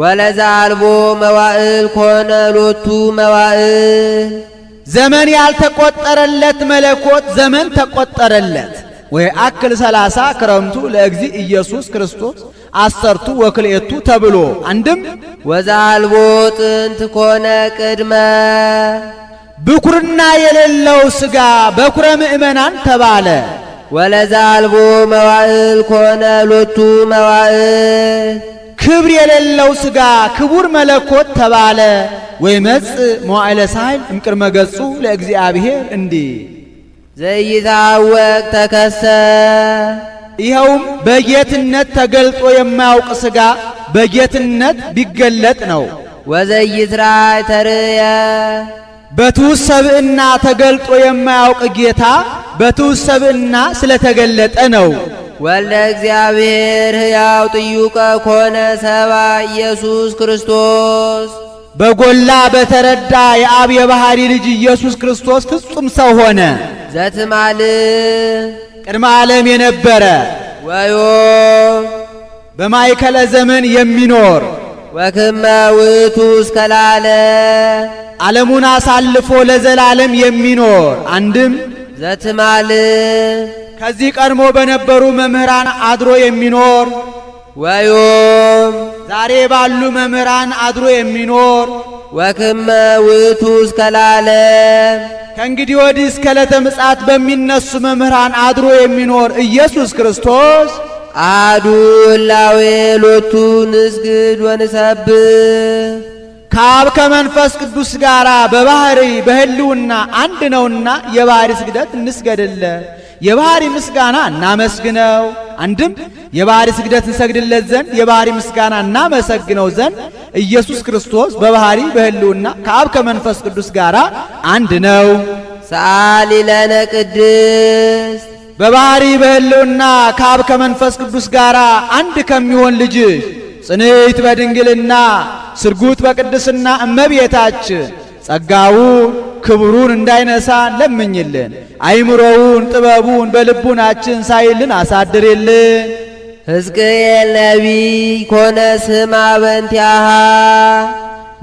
ወለዛልቦ መዋዕል ኮነ ሎቱ መዋዕል ዘመን ያልተቆጠረለት መለኮት ዘመን ተቆጠረለት። ወይ አክል 30 ክረምቱ ለእግዚ ኢየሱስ ክርስቶስ 10ቱ ወክልኤቱ ተብሎ አንድም ወዛልቦ ጥንት ኮነ ቅድመ ብኩርና የሌለው ሥጋ በኩረ ምእመናን ተባለ። ወለዛልቦ መዋዕል ኮነ ሎቱ መዋዕል ክብር የሌለው ሥጋ ክቡር መለኮት ተባለ። ወይ መጽ መዋዕለ ሳይል እምቅድመ ገጹ ለእግዚአብሔር እንዲህ ዘይታወቅ ተከሰ ይኸውም በጌትነት ተገልጦ የማያውቅ ሥጋ በጌትነት ቢገለጥ ነው። ወዘይትራይ ተርየ በትውስ ሰብእና ተገልጦ የማያውቅ ጌታ በትውስ ሰብእና ስለተገለጠ ነው። ወልደ እግዚአብሔር ሕያው ጥዩቀ ኮነ ሰባ ኢየሱስ ክርስቶስ በጎላ በተረዳ የአብ የባሕሪ ልጅ ኢየሱስ ክርስቶስ ፍጹም ሰው ሆነ። ዘትማል ቅድመ ዓለም የነበረ ወዮ በማይከለ ዘመን የሚኖር ወክመ ውእቱ እስከ ለዓለም ዓለሙን አሳልፎ ለዘላለም የሚኖር አንድም ዘትማል ከዚህ ቀድሞ በነበሩ መምህራን አድሮ የሚኖር ወዮም ዛሬ ባሉ መምህራን አድሮ የሚኖር ወክመ ውእቱ እስከ ለዓለም ከእንግዲህ ወዲህ እስከ ዕለተ ምጽአት በሚነሱ መምህራን አድሮ የሚኖር ኢየሱስ ክርስቶስ አሐዱ ህላዌ ሎቱ ንስግድ ወንሰብህ ከአብ ከመንፈስ ቅዱስ ጋር በባሕሪ በሕልውና አንድ ነውና የባሕሪ ስግደት እንስገድለት፣ የባሕሪ ምስጋና እናመስግነው። አንድም የባሕሪ ስግደት እንሰግድለት ዘንድ የባሕሪ ምስጋና እናመሰግነው ዘንድ ኢየሱስ ክርስቶስ በባሕሪ በሕልውና ከአብ ከመንፈስ ቅዱስ ጋር አንድ ነው። ሰአሊ ለነ ቅድስት በባሕሪ በሕልውና ከአብ ከመንፈስ ቅዱስ ጋር አንድ ከሚሆን ልጅሽ ጽንዕት በድንግልና ስርጉት በቅድስና እመቤታችን ጸጋውን ክብሩን እንዳይነሳ ለምኝልን። አይምሮውን ጥበቡን በልቡናችን ሳይልን አሳድርልን። ሕዝቅኤል ነቢይ ኮነ ስማ በእንቲአሃ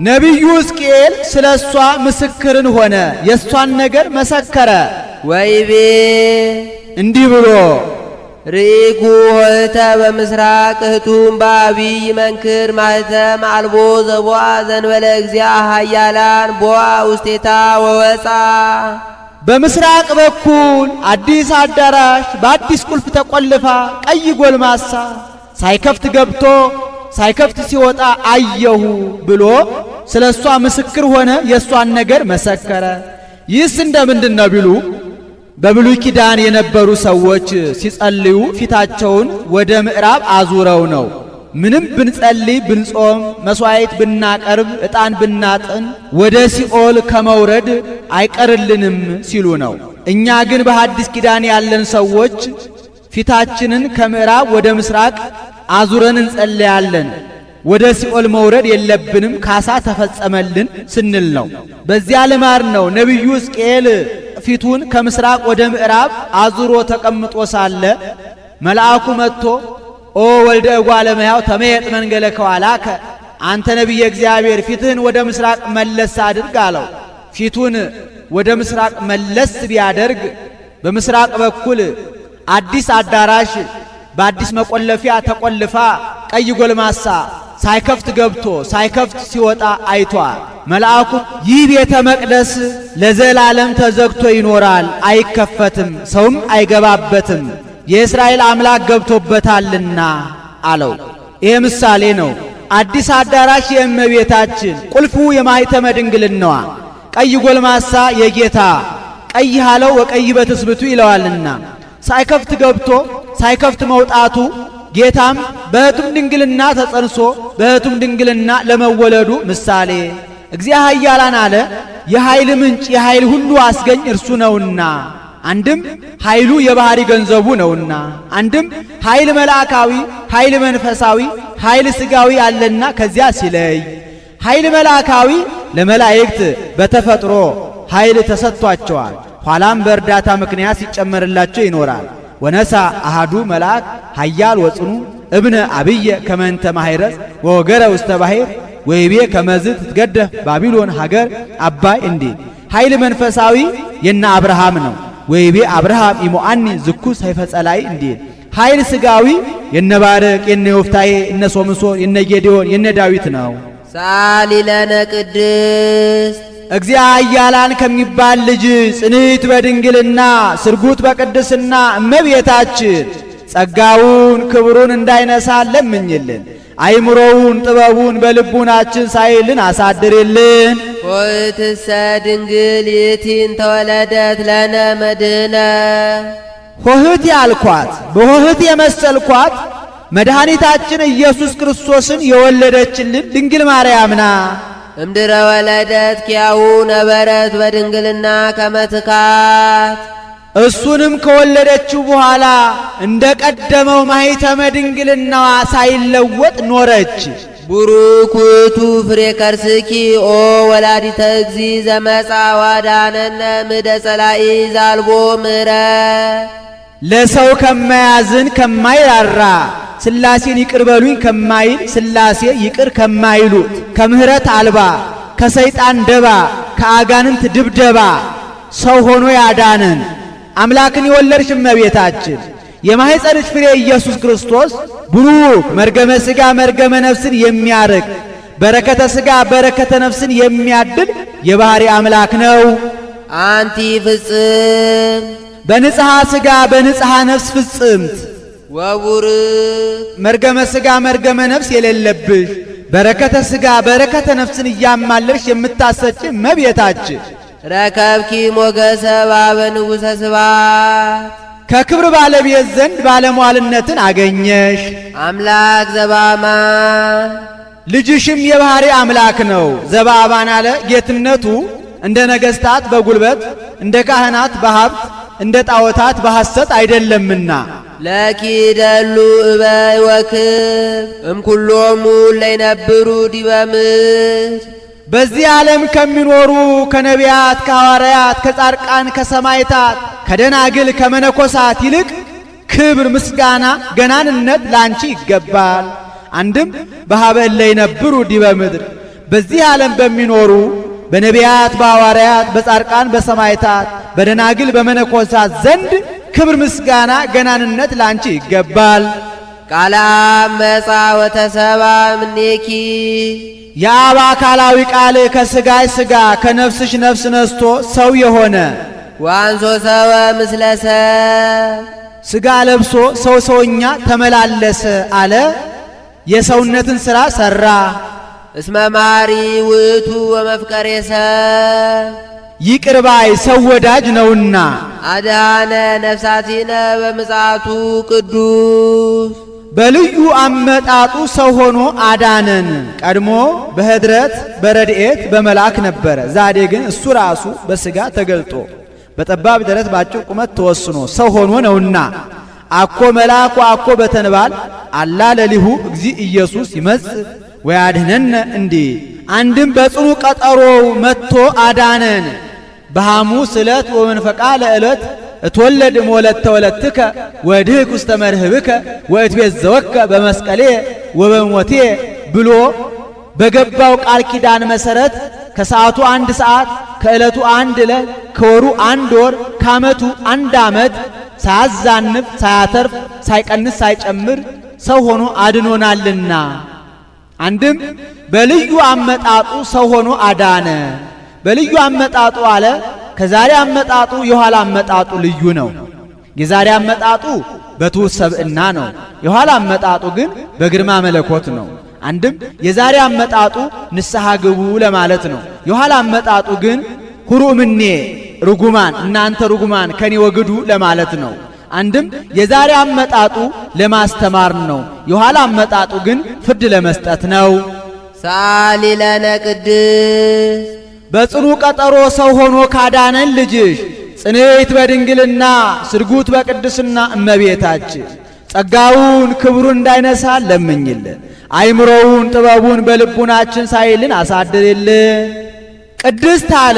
ነቢዩ ሕዝቅኤል ስለ እሷ ምስክርን ሆነ፣ የእሷን ነገር መሰከረ። ወይቤ እንዲህ ብሎ ርኢኩ ኆኅተ በምስራቅ እህቱም በአቢይ መንክር ማኅተም አልቦ ዘቦአ ዘንበለ እግዚአ ኃያላን ቦአ ውስቴታ ወወፃ። በምስራቅ በኩል አዲስ አዳራሽ በአዲስ ቁልፍ ተቆልፋ ቀይ ጎልማሳ ሳይከፍት ገብቶ ሳይከፍት ሲወጣ አየሁ ብሎ ስለ እሷ ምስክር ሆነ፣ የእሷን ነገር መሰከረ። ይህስ እንደምንድን ነው ቢሉ በብሉይ ኪዳን የነበሩ ሰዎች ሲጸልዩ ፊታቸውን ወደ ምዕራብ አዙረው ነው። ምንም ብንጸልይ ብንጾም፣ መሥዋዕት ብናቀርብ፣ ዕጣን ብናጥን ወደ ሲኦል ከመውረድ አይቀርልንም ሲሉ ነው። እኛ ግን በሐዲስ ኪዳን ያለን ሰዎች ፊታችንን ከምዕራብ ወደ ምስራቅ አዙረን እንጸልያለን። ወደ ሲኦል መውረድ የለብንም ካሳ ተፈጸመልን ስንል ነው። በዚያ ልማድ ነው ነቢዩ ሕዝቅኤል ፊቱን ከምስራቅ ወደ ምዕራብ አዙሮ ተቀምጦ ሳለ መልአኩ መጥቶ ኦ ወልደ እጓለ እመሕያው ተመየጥ መንገለ ከኋላከ፣ አንተ ነቢየ እግዚአብሔር ፊትህን ወደ ምስራቅ መለስ አድርግ አለው። ፊቱን ወደ ምስራቅ መለስ ቢያደርግ በምስራቅ በኩል አዲስ አዳራሽ በአዲስ መቆለፊያ ተቆልፋ ቀይ ጎልማሳ ሳይከፍት ገብቶ ሳይከፍት ሲወጣ አይቷል። መልአኩ ይህ ቤተ መቅደስ ለዘላለም ተዘግቶ ይኖራል፣ አይከፈትም፣ ሰውም አይገባበትም፣ የእስራኤል አምላክ ገብቶበታልና አለው። ይሄ ምሳሌ ነው። አዲስ አዳራሽ የእመቤታችን፣ ቁልፉ የማኅተመ ድንግልናዋ፣ ቀይ ጎልማሳ የጌታ ቀይ ሃለው ወቀይ በትስብቱ ይለዋልና ሳይከፍት ገብቶ ሳይከፍት መውጣቱ ጌታም በሕቱም ድንግልና ተጸንሶ በሕቱም ድንግልና ለመወለዱ ምሳሌ። እግዚአ ኃያላን አለ የኃይል ምንጭ የኃይል ሁሉ አስገኝ እርሱ ነውና፣ አንድም ኃይሉ የባህሪ ገንዘቡ ነውና፣ አንድም ኃይል መልአካዊ ኃይል መንፈሳዊ ኃይል ሥጋዊ አለና ከዚያ ሲለይ ኃይል መልአካዊ ለመላእክት በተፈጥሮ ኃይል ተሰጥቷቸዋል። ኋላም በእርዳታ ምክንያት ሲጨመርላቸው ይኖራል። ወነሳ አሃዱ መልአክ ኃያል ወጽኑ እብነ አብየ ከመንተ ማሕረስ ወወገረ ውስተ ባሕር ወይቤ ከመዝ ትትገደፍ ባቢሎን ሀገር አባይ እንዲል። ኃይል መንፈሳዊ የነ አብርሃም ነው። ወይቤ አብርሃም ኢሞአኒ ዝኩ ሰይፈ ጸላይ እንዲል። ኃይል ሥጋዊ የነ ባርቅ የነ ዮፍታሔ የነ ሶምሶን የነ ጌዴዎን የነ ዳዊት ነው። ሳሊ ለነ ቅድስት እግዚአ ኃያላን ከሚባል ልጅ ጽንዕት በድንግልና ስርጉት በቅድስና እመቤታችን ጸጋውን ክብሩን እንዳይነሳ ለምኝልን። አይምሮውን ጥበቡን በልቡናችን ሳይልን አሳድርልን። ኆኅትሰ ድንግል ይእቲን ተወለደት ለነ መድኅነ። ኆኅት ያልኳት በኆኅት የመሰልኳት መድኃኒታችን ኢየሱስ ክርስቶስን የወለደችልን ድንግል ማርያም ናት። እምድረ ወለደት ኪያሁ ነበረት በድንግልና ከመትካት። እሱንም ከወለደችው በኋላ እንደ ቀደመው ማኅተመ ድንግልናዋ ሳይለወጥ ኖረች። ቡሩክ ውእቱ ፍሬ ከርስኪ ኦ ወላዲተ እግዚ ዘመጻ ዋዳነነ ምደ ጸላኢ ዛልቦ ምሕረት። ለሰው ከማያዝን ከማይራራ ሥላሴን ይቅር በሉኝ ከማይል ሥላሴ ይቅር ከማይሉት ከምሕረት አልባ ከሰይጣን ደባ ከአጋንንት ድብደባ ሰው ሆኖ ያዳነን አምላክን የወለድሽ እመቤታችን የማኅፀንሽ ፍሬ ኢየሱስ ክርስቶስ ቡሩክ መርገመ ሥጋ መርገመ ነፍስን የሚያርቅ በረከተ ሥጋ በረከተ ነፍስን የሚያድል የባሕሪ አምላክ ነው። አንቲ ፍጽም በንጽሐ ሥጋ በንጽሐ ነፍስ ፍጽምት ወቡርክ መርገመ ሥጋ መርገመ ነፍስ የሌለብሽ በረከተ ሥጋ በረከተ ነፍስን እያማለሽ የምታሰጭ እመቤታችን ረከብኪ ሞገሰ ባበ ንጉሠ ስብሐት። ከክብር ባለቤት ዘንድ ባለሟልነትን አገኘሽ። አምላክ ዘበአማን ልጅሽም የባሕሪ አምላክ ነው። ዘበአማን አለ ጌትነቱ እንደ ነገሥታት በጉልበት እንደ ካህናት በሀብት እንደ ጣዖታት በሐሰት አይደለምና ለኪ ደሉ እበይ ወክብ እምኩሎሙ ለይነብሩ ዲበ ምድር በዚህ ዓለም ከሚኖሩ ከነቢያት፣ ከሐዋርያት፣ ከጻድቃን፣ ከሰማዕታት፣ ከደናግል፣ ከመነኮሳት ይልቅ ክብር፣ ምስጋና፣ ገናንነት ላንቺ ይገባል። አንድም በኀበ እለ ይነብሩ ዲበ ምድር በዚህ ዓለም በሚኖሩ በነቢያት፣ በሐዋርያት፣ በጻድቃን፣ በሰማዕታት፣ በደናግል፣ በመነኮሳት ዘንድ ክብር፣ ምስጋና፣ ገናንነት ላንቺ ይገባል። ቃለ አብ መጻ ወተሰባ እምኔኪ የአብ አካላዊ ቃል ከሥጋሽ ሥጋ ከነፍስሽ ነፍስ ነስቶ ሰው የሆነ ወአንሶ ሰወ ምስለ ሰብ ሥጋ ለብሶ ሰውኛ ተመላለሰ አለ። የሰውነትን ሥራ ሠራ። እስመ መሐሪ ውእቱ ወመፍቀሬ ሰብ ይቅር ባይ ሰው ወዳጅ ነውና አድኃነ ነፍሳቲነ በምጽአቱ ቅዱስ በልዩ አመጣጡ ሰው ሆኖ አዳነን። ቀድሞ በኅድረት በረድኤት በመልአክ ነበረ። ዛሬ ግን እሱ ራሱ በሥጋ ተገልጦ በጠባብ ደረት ባጭር ቁመት ተወስኖ ሰው ሆኖ ነውና አኮ መልአክ ወአኮ በተንባል አላ ለሊሁ እግዚ ኢየሱስ ይመጽእ ወያድኅነነ እንዲህ አንድም በጽኑ ቀጠሮው መጥቶ አዳነን። በሐሙስ ዕለት ወመንፈቃ ለዕለት እትወለድ እምወለተ ወለትከ ወድኅክ ውስተ መርህብከ ወእትቤዘወከ በመስቀሌ ወበሞቴ ብሎ በገባው ቃል ኪዳን መሠረት ከሰዓቱ 1 ሰዓት ከዕለቱ 1 ዕለት ከወሩ 1 ወር ከዓመቱ 1 ዓመት ሳያዛንፍ ሳያተርፍ ሳይቀንስ ሳይጨምር ሰው ሆኖ አድኖናልና አንድም በልዩ አመጣጡ ሰው ሆኖ አዳነ። በልዩ አመጣጡ አለ። ከዛሬ አመጣጡ የኋላ አመጣጡ ልዩ ነው። የዛሬ አመጣጡ በትሑት ሰብዕና ነው። የኋላ አመጣጡ ግን በግርማ መለኮት ነው። አንድም የዛሬ አመጣጡ ንስሐ ግቡ ለማለት ነው። የኋላ አመጣጡ ግን ሁሩ እምኔ ርጉማን እናንተ ርጉማን ከኔ ወግዱ ለማለት ነው። አንድም የዛሬ አመጣጡ ለማስተማር ነው። የኋላ አመጣጡ ግን ፍርድ ለመስጠት ነው። ሰአሊ ለነ ቅድስት በጽኑ ቀጠሮ ሰው ሆኖ ካዳነን ልጅሽ ጽንዕት በድንግልና ስርጉት በቅድስና እመቤታችን ጸጋውን ክብሩን እንዳይነሳ ለምኝልን። አይምሮውን ጥበቡን በልቡናችን ሳይልን አሳድርልን። ቅድስት አለ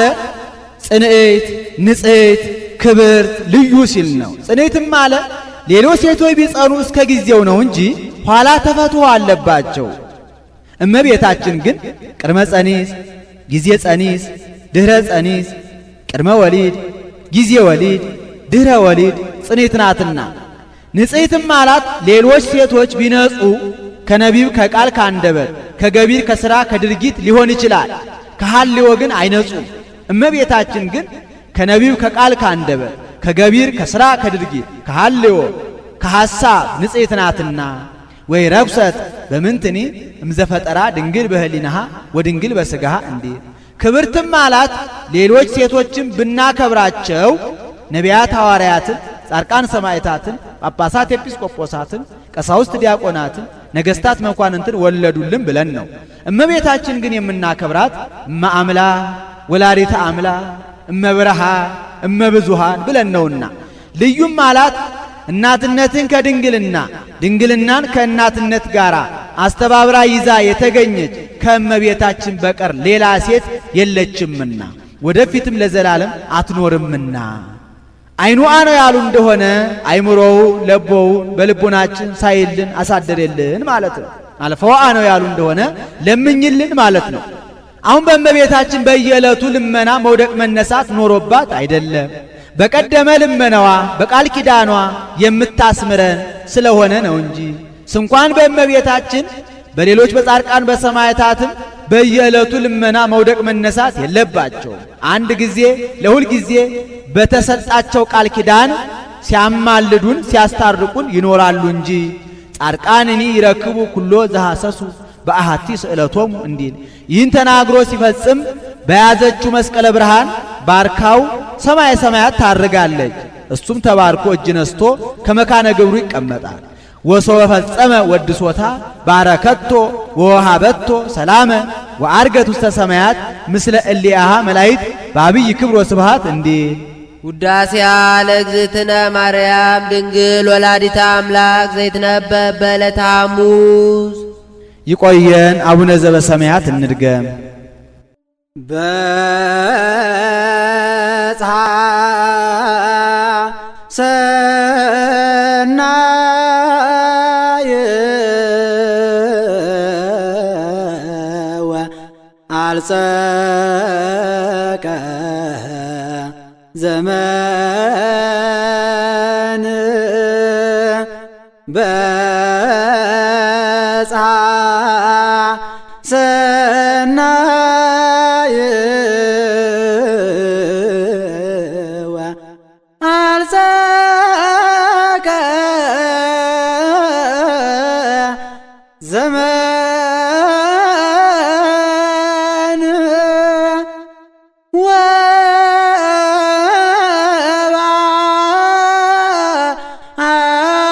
ጽንዕት ንጽሕት ክብርት ልዩ ሲል ነው። ጽንዕትም አለ ሌሎች ሴቶች ቢጸኑ እስከ ጊዜው ነው እንጂ ኋላ ተፈትሖ አለባቸው። እመቤታችን ግን ቅድመ ጸኒስ ጊዜ ጸኒስ ድህረ ጸኒስ ቅድመ ወሊድ ጊዜ ወሊድ ድህረ ወሊድ ጽንዕት ናትና ንጽሕትም አላት ሌሎች ሴቶች ቢነጹ ከነቢብ ከቃል ከአንደበት ከገቢር ከሥራ ከድርጊት ሊሆን ይችላል። ከሐልዮ ግን አይነጹም። እመቤታችን ግን ከነቢብ ከቃል ከአንደበት ከገቢር ከሥራ ከድርጊት ከሐልዮ ከሐሳብ ንጽሕት ናትና ወይ ረኩሰት በምንትኒ እምዘፈጠራ ድንግል በህሊናሃ ወድንግል በሥጋሃ እንዲህ ክብርትም አላት ሌሎች ሴቶችም ብናከብራቸው ነቢያት ሐዋርያትን ጻድቃን ሰማዕታትን ጳጳሳት ኤጲስቆጶሳትን ቀሳውስት ዲያቆናትን ነገሥታት መኳንንትን ወለዱልን ብለን ነው። እመቤታችን ግን የምናከብራት እመ አምላክ ወላዲተ አምላክ እመ ብርሃን እመ ብዙኃን ብለን ነውና ልዩም አላት እናትነትን ከድንግልና ድንግልናን ከእናትነት ጋር አስተባብራ ይዛ የተገኘች ከእመቤታችን በቀር ሌላ ሴት የለችምና ወደፊትም ለዘላለም አትኖርምና አይኑአ ነው ያሉ እንደሆነ አይምሮው ለቦው በልቡናችን ሳይልን አሳደረልን ማለት ነው። አልፈዋ ነው ያሉ እንደሆነ ለምኝልን ማለት ነው። አሁን በእመቤታችን በየዕለቱ ልመና መውደቅ መነሳት ኖሮባት አይደለም። በቀደመ ልመናዋ በቃል ኪዳኗ የምታስምረን ስለሆነ ነው እንጂ ስንኳን በእመቤታችን በሌሎች በጻድቃን በሰማዕታትም በየዕለቱ ልመና መውደቅ መነሳት የለባቸው። አንድ ጊዜ ለሁል ጊዜ በተሰጣቸው ቃል ኪዳን ሲያማልዱን ሲያስታርቁን ይኖራሉ እንጂ ጻድቃንኒ ይረክቡ ኩሎ ዘሐሰሱ በአሐቲ ስእለቶሙ እንዲል ይህን ተናግሮ ሲፈጽም በያዘችው መስቀለ ብርሃን ባርካው ሰማየ ሰማያት ታርጋለች። እሱም ተባርኮ እጅ ነስቶ ከመካነ ግብሩ ይቀመጣል። ወሶበ ፈጸመ ወድሶታ ባረከቶ ወወሃበቶ ሰላመ ወአርገት ውስተ ሰማያት ምስለ እሊአሃ መላእክት በአብይ ክብር ወስብሐት እንዲል ውዳሴያ ለእግዝእትነ ማርያም ድንግል ወላዲተ አምላክ ዘይትነበብ በዕለተ ሐሙስ። ይቆየን። አቡነ ዘበሰማያት እንድገም። በጽሐ ሰናየ ወአልጸቀ ዘመን በጽሐ ሰናየ ወአልጸቀ ዘመን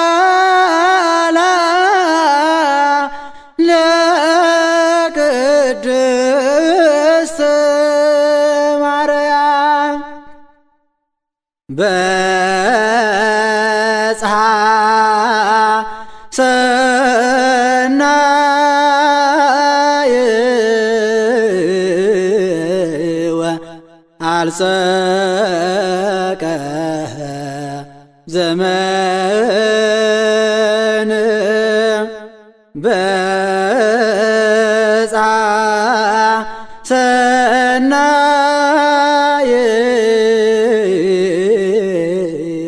ወበዓላ ለቅድስት ማርያም በጽሐ ሰናየ ወአልጸቀ ዘመን በጽሐ ሰናየ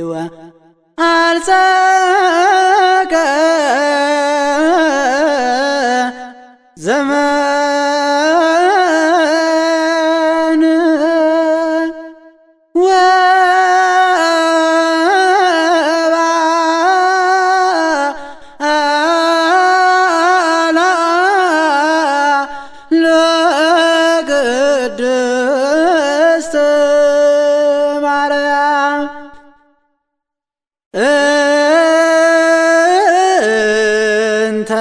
ወአልጸቀ ዘመን ወበዓላ ለቅድስት ማርያም እንተ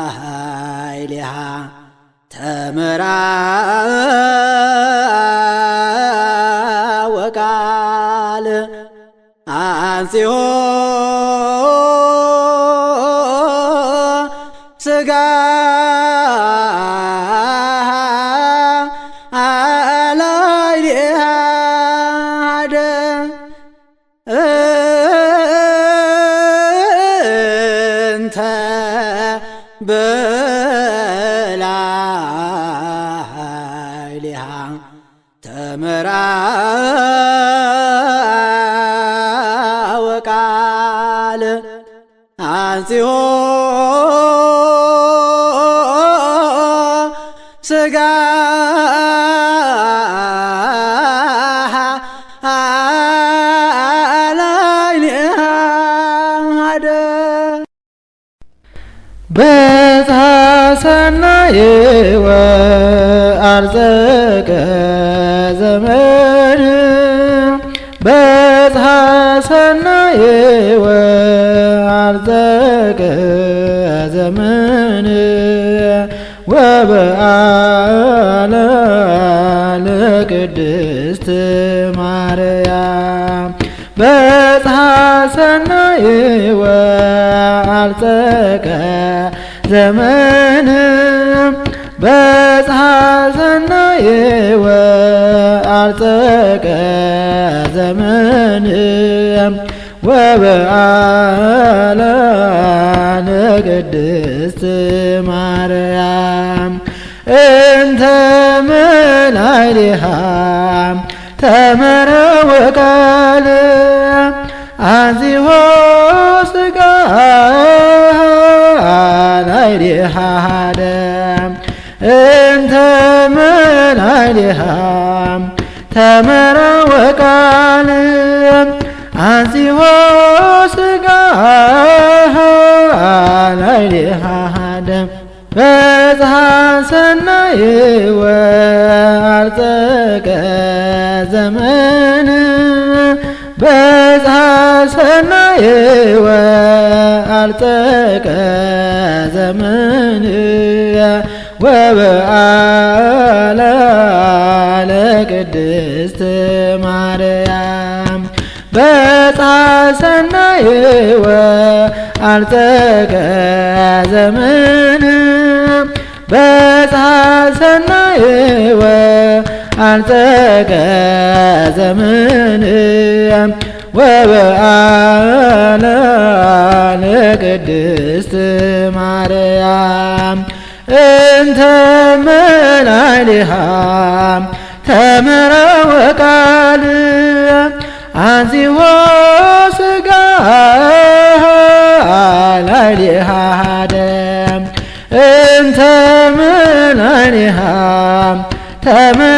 በላዕሌሃ ተመራ ወቃል አንጽሖ ሥጋሃ አላዕሌሃ እንተ በላዕሌሃ ተመራ ወቃል አንጽሖ ሥጋሃ አላዕሌሃ በጽሐ ሰናየ ወአልጸቀ ዘመን በጽሐ ሰናየ ወአልጸቀ ዘመን ወበዓላ ለቅድስት ማርያም በጽሐ ሰናየ ወአልጸቀ ዘመን በጽሐ ሰናየ ወአልጸቀ ዘመን ወበዓላ ለቅድስት ማርያም እንተ መላዕሌሃ ተመረ ወቃል አንጽሖ ሥጋሃ አላዕሌሃ እንተ መላዕሌሃ ተመረ ወቃል አንጽሖ ሥጋሃ አላዕሌሃ በጽሐ ሰናየ ወአልጸቀ ዘመን በጽሐ ሰናየ ወአልጸቀ ዘመን ወበዓላ ለቅድስት ማርያም በጽሐ ሰናየ አልጸቀ ዘመን በጻሰናይወ አልጸቀ ዘመን ወበዓለ ለቅድስት ማርያም እንተ መላሊሃ ተመራ ወቃል አንዚሆ ሥጋ ላዕሌሃ ደም እንተ መላሊሃ ተመራ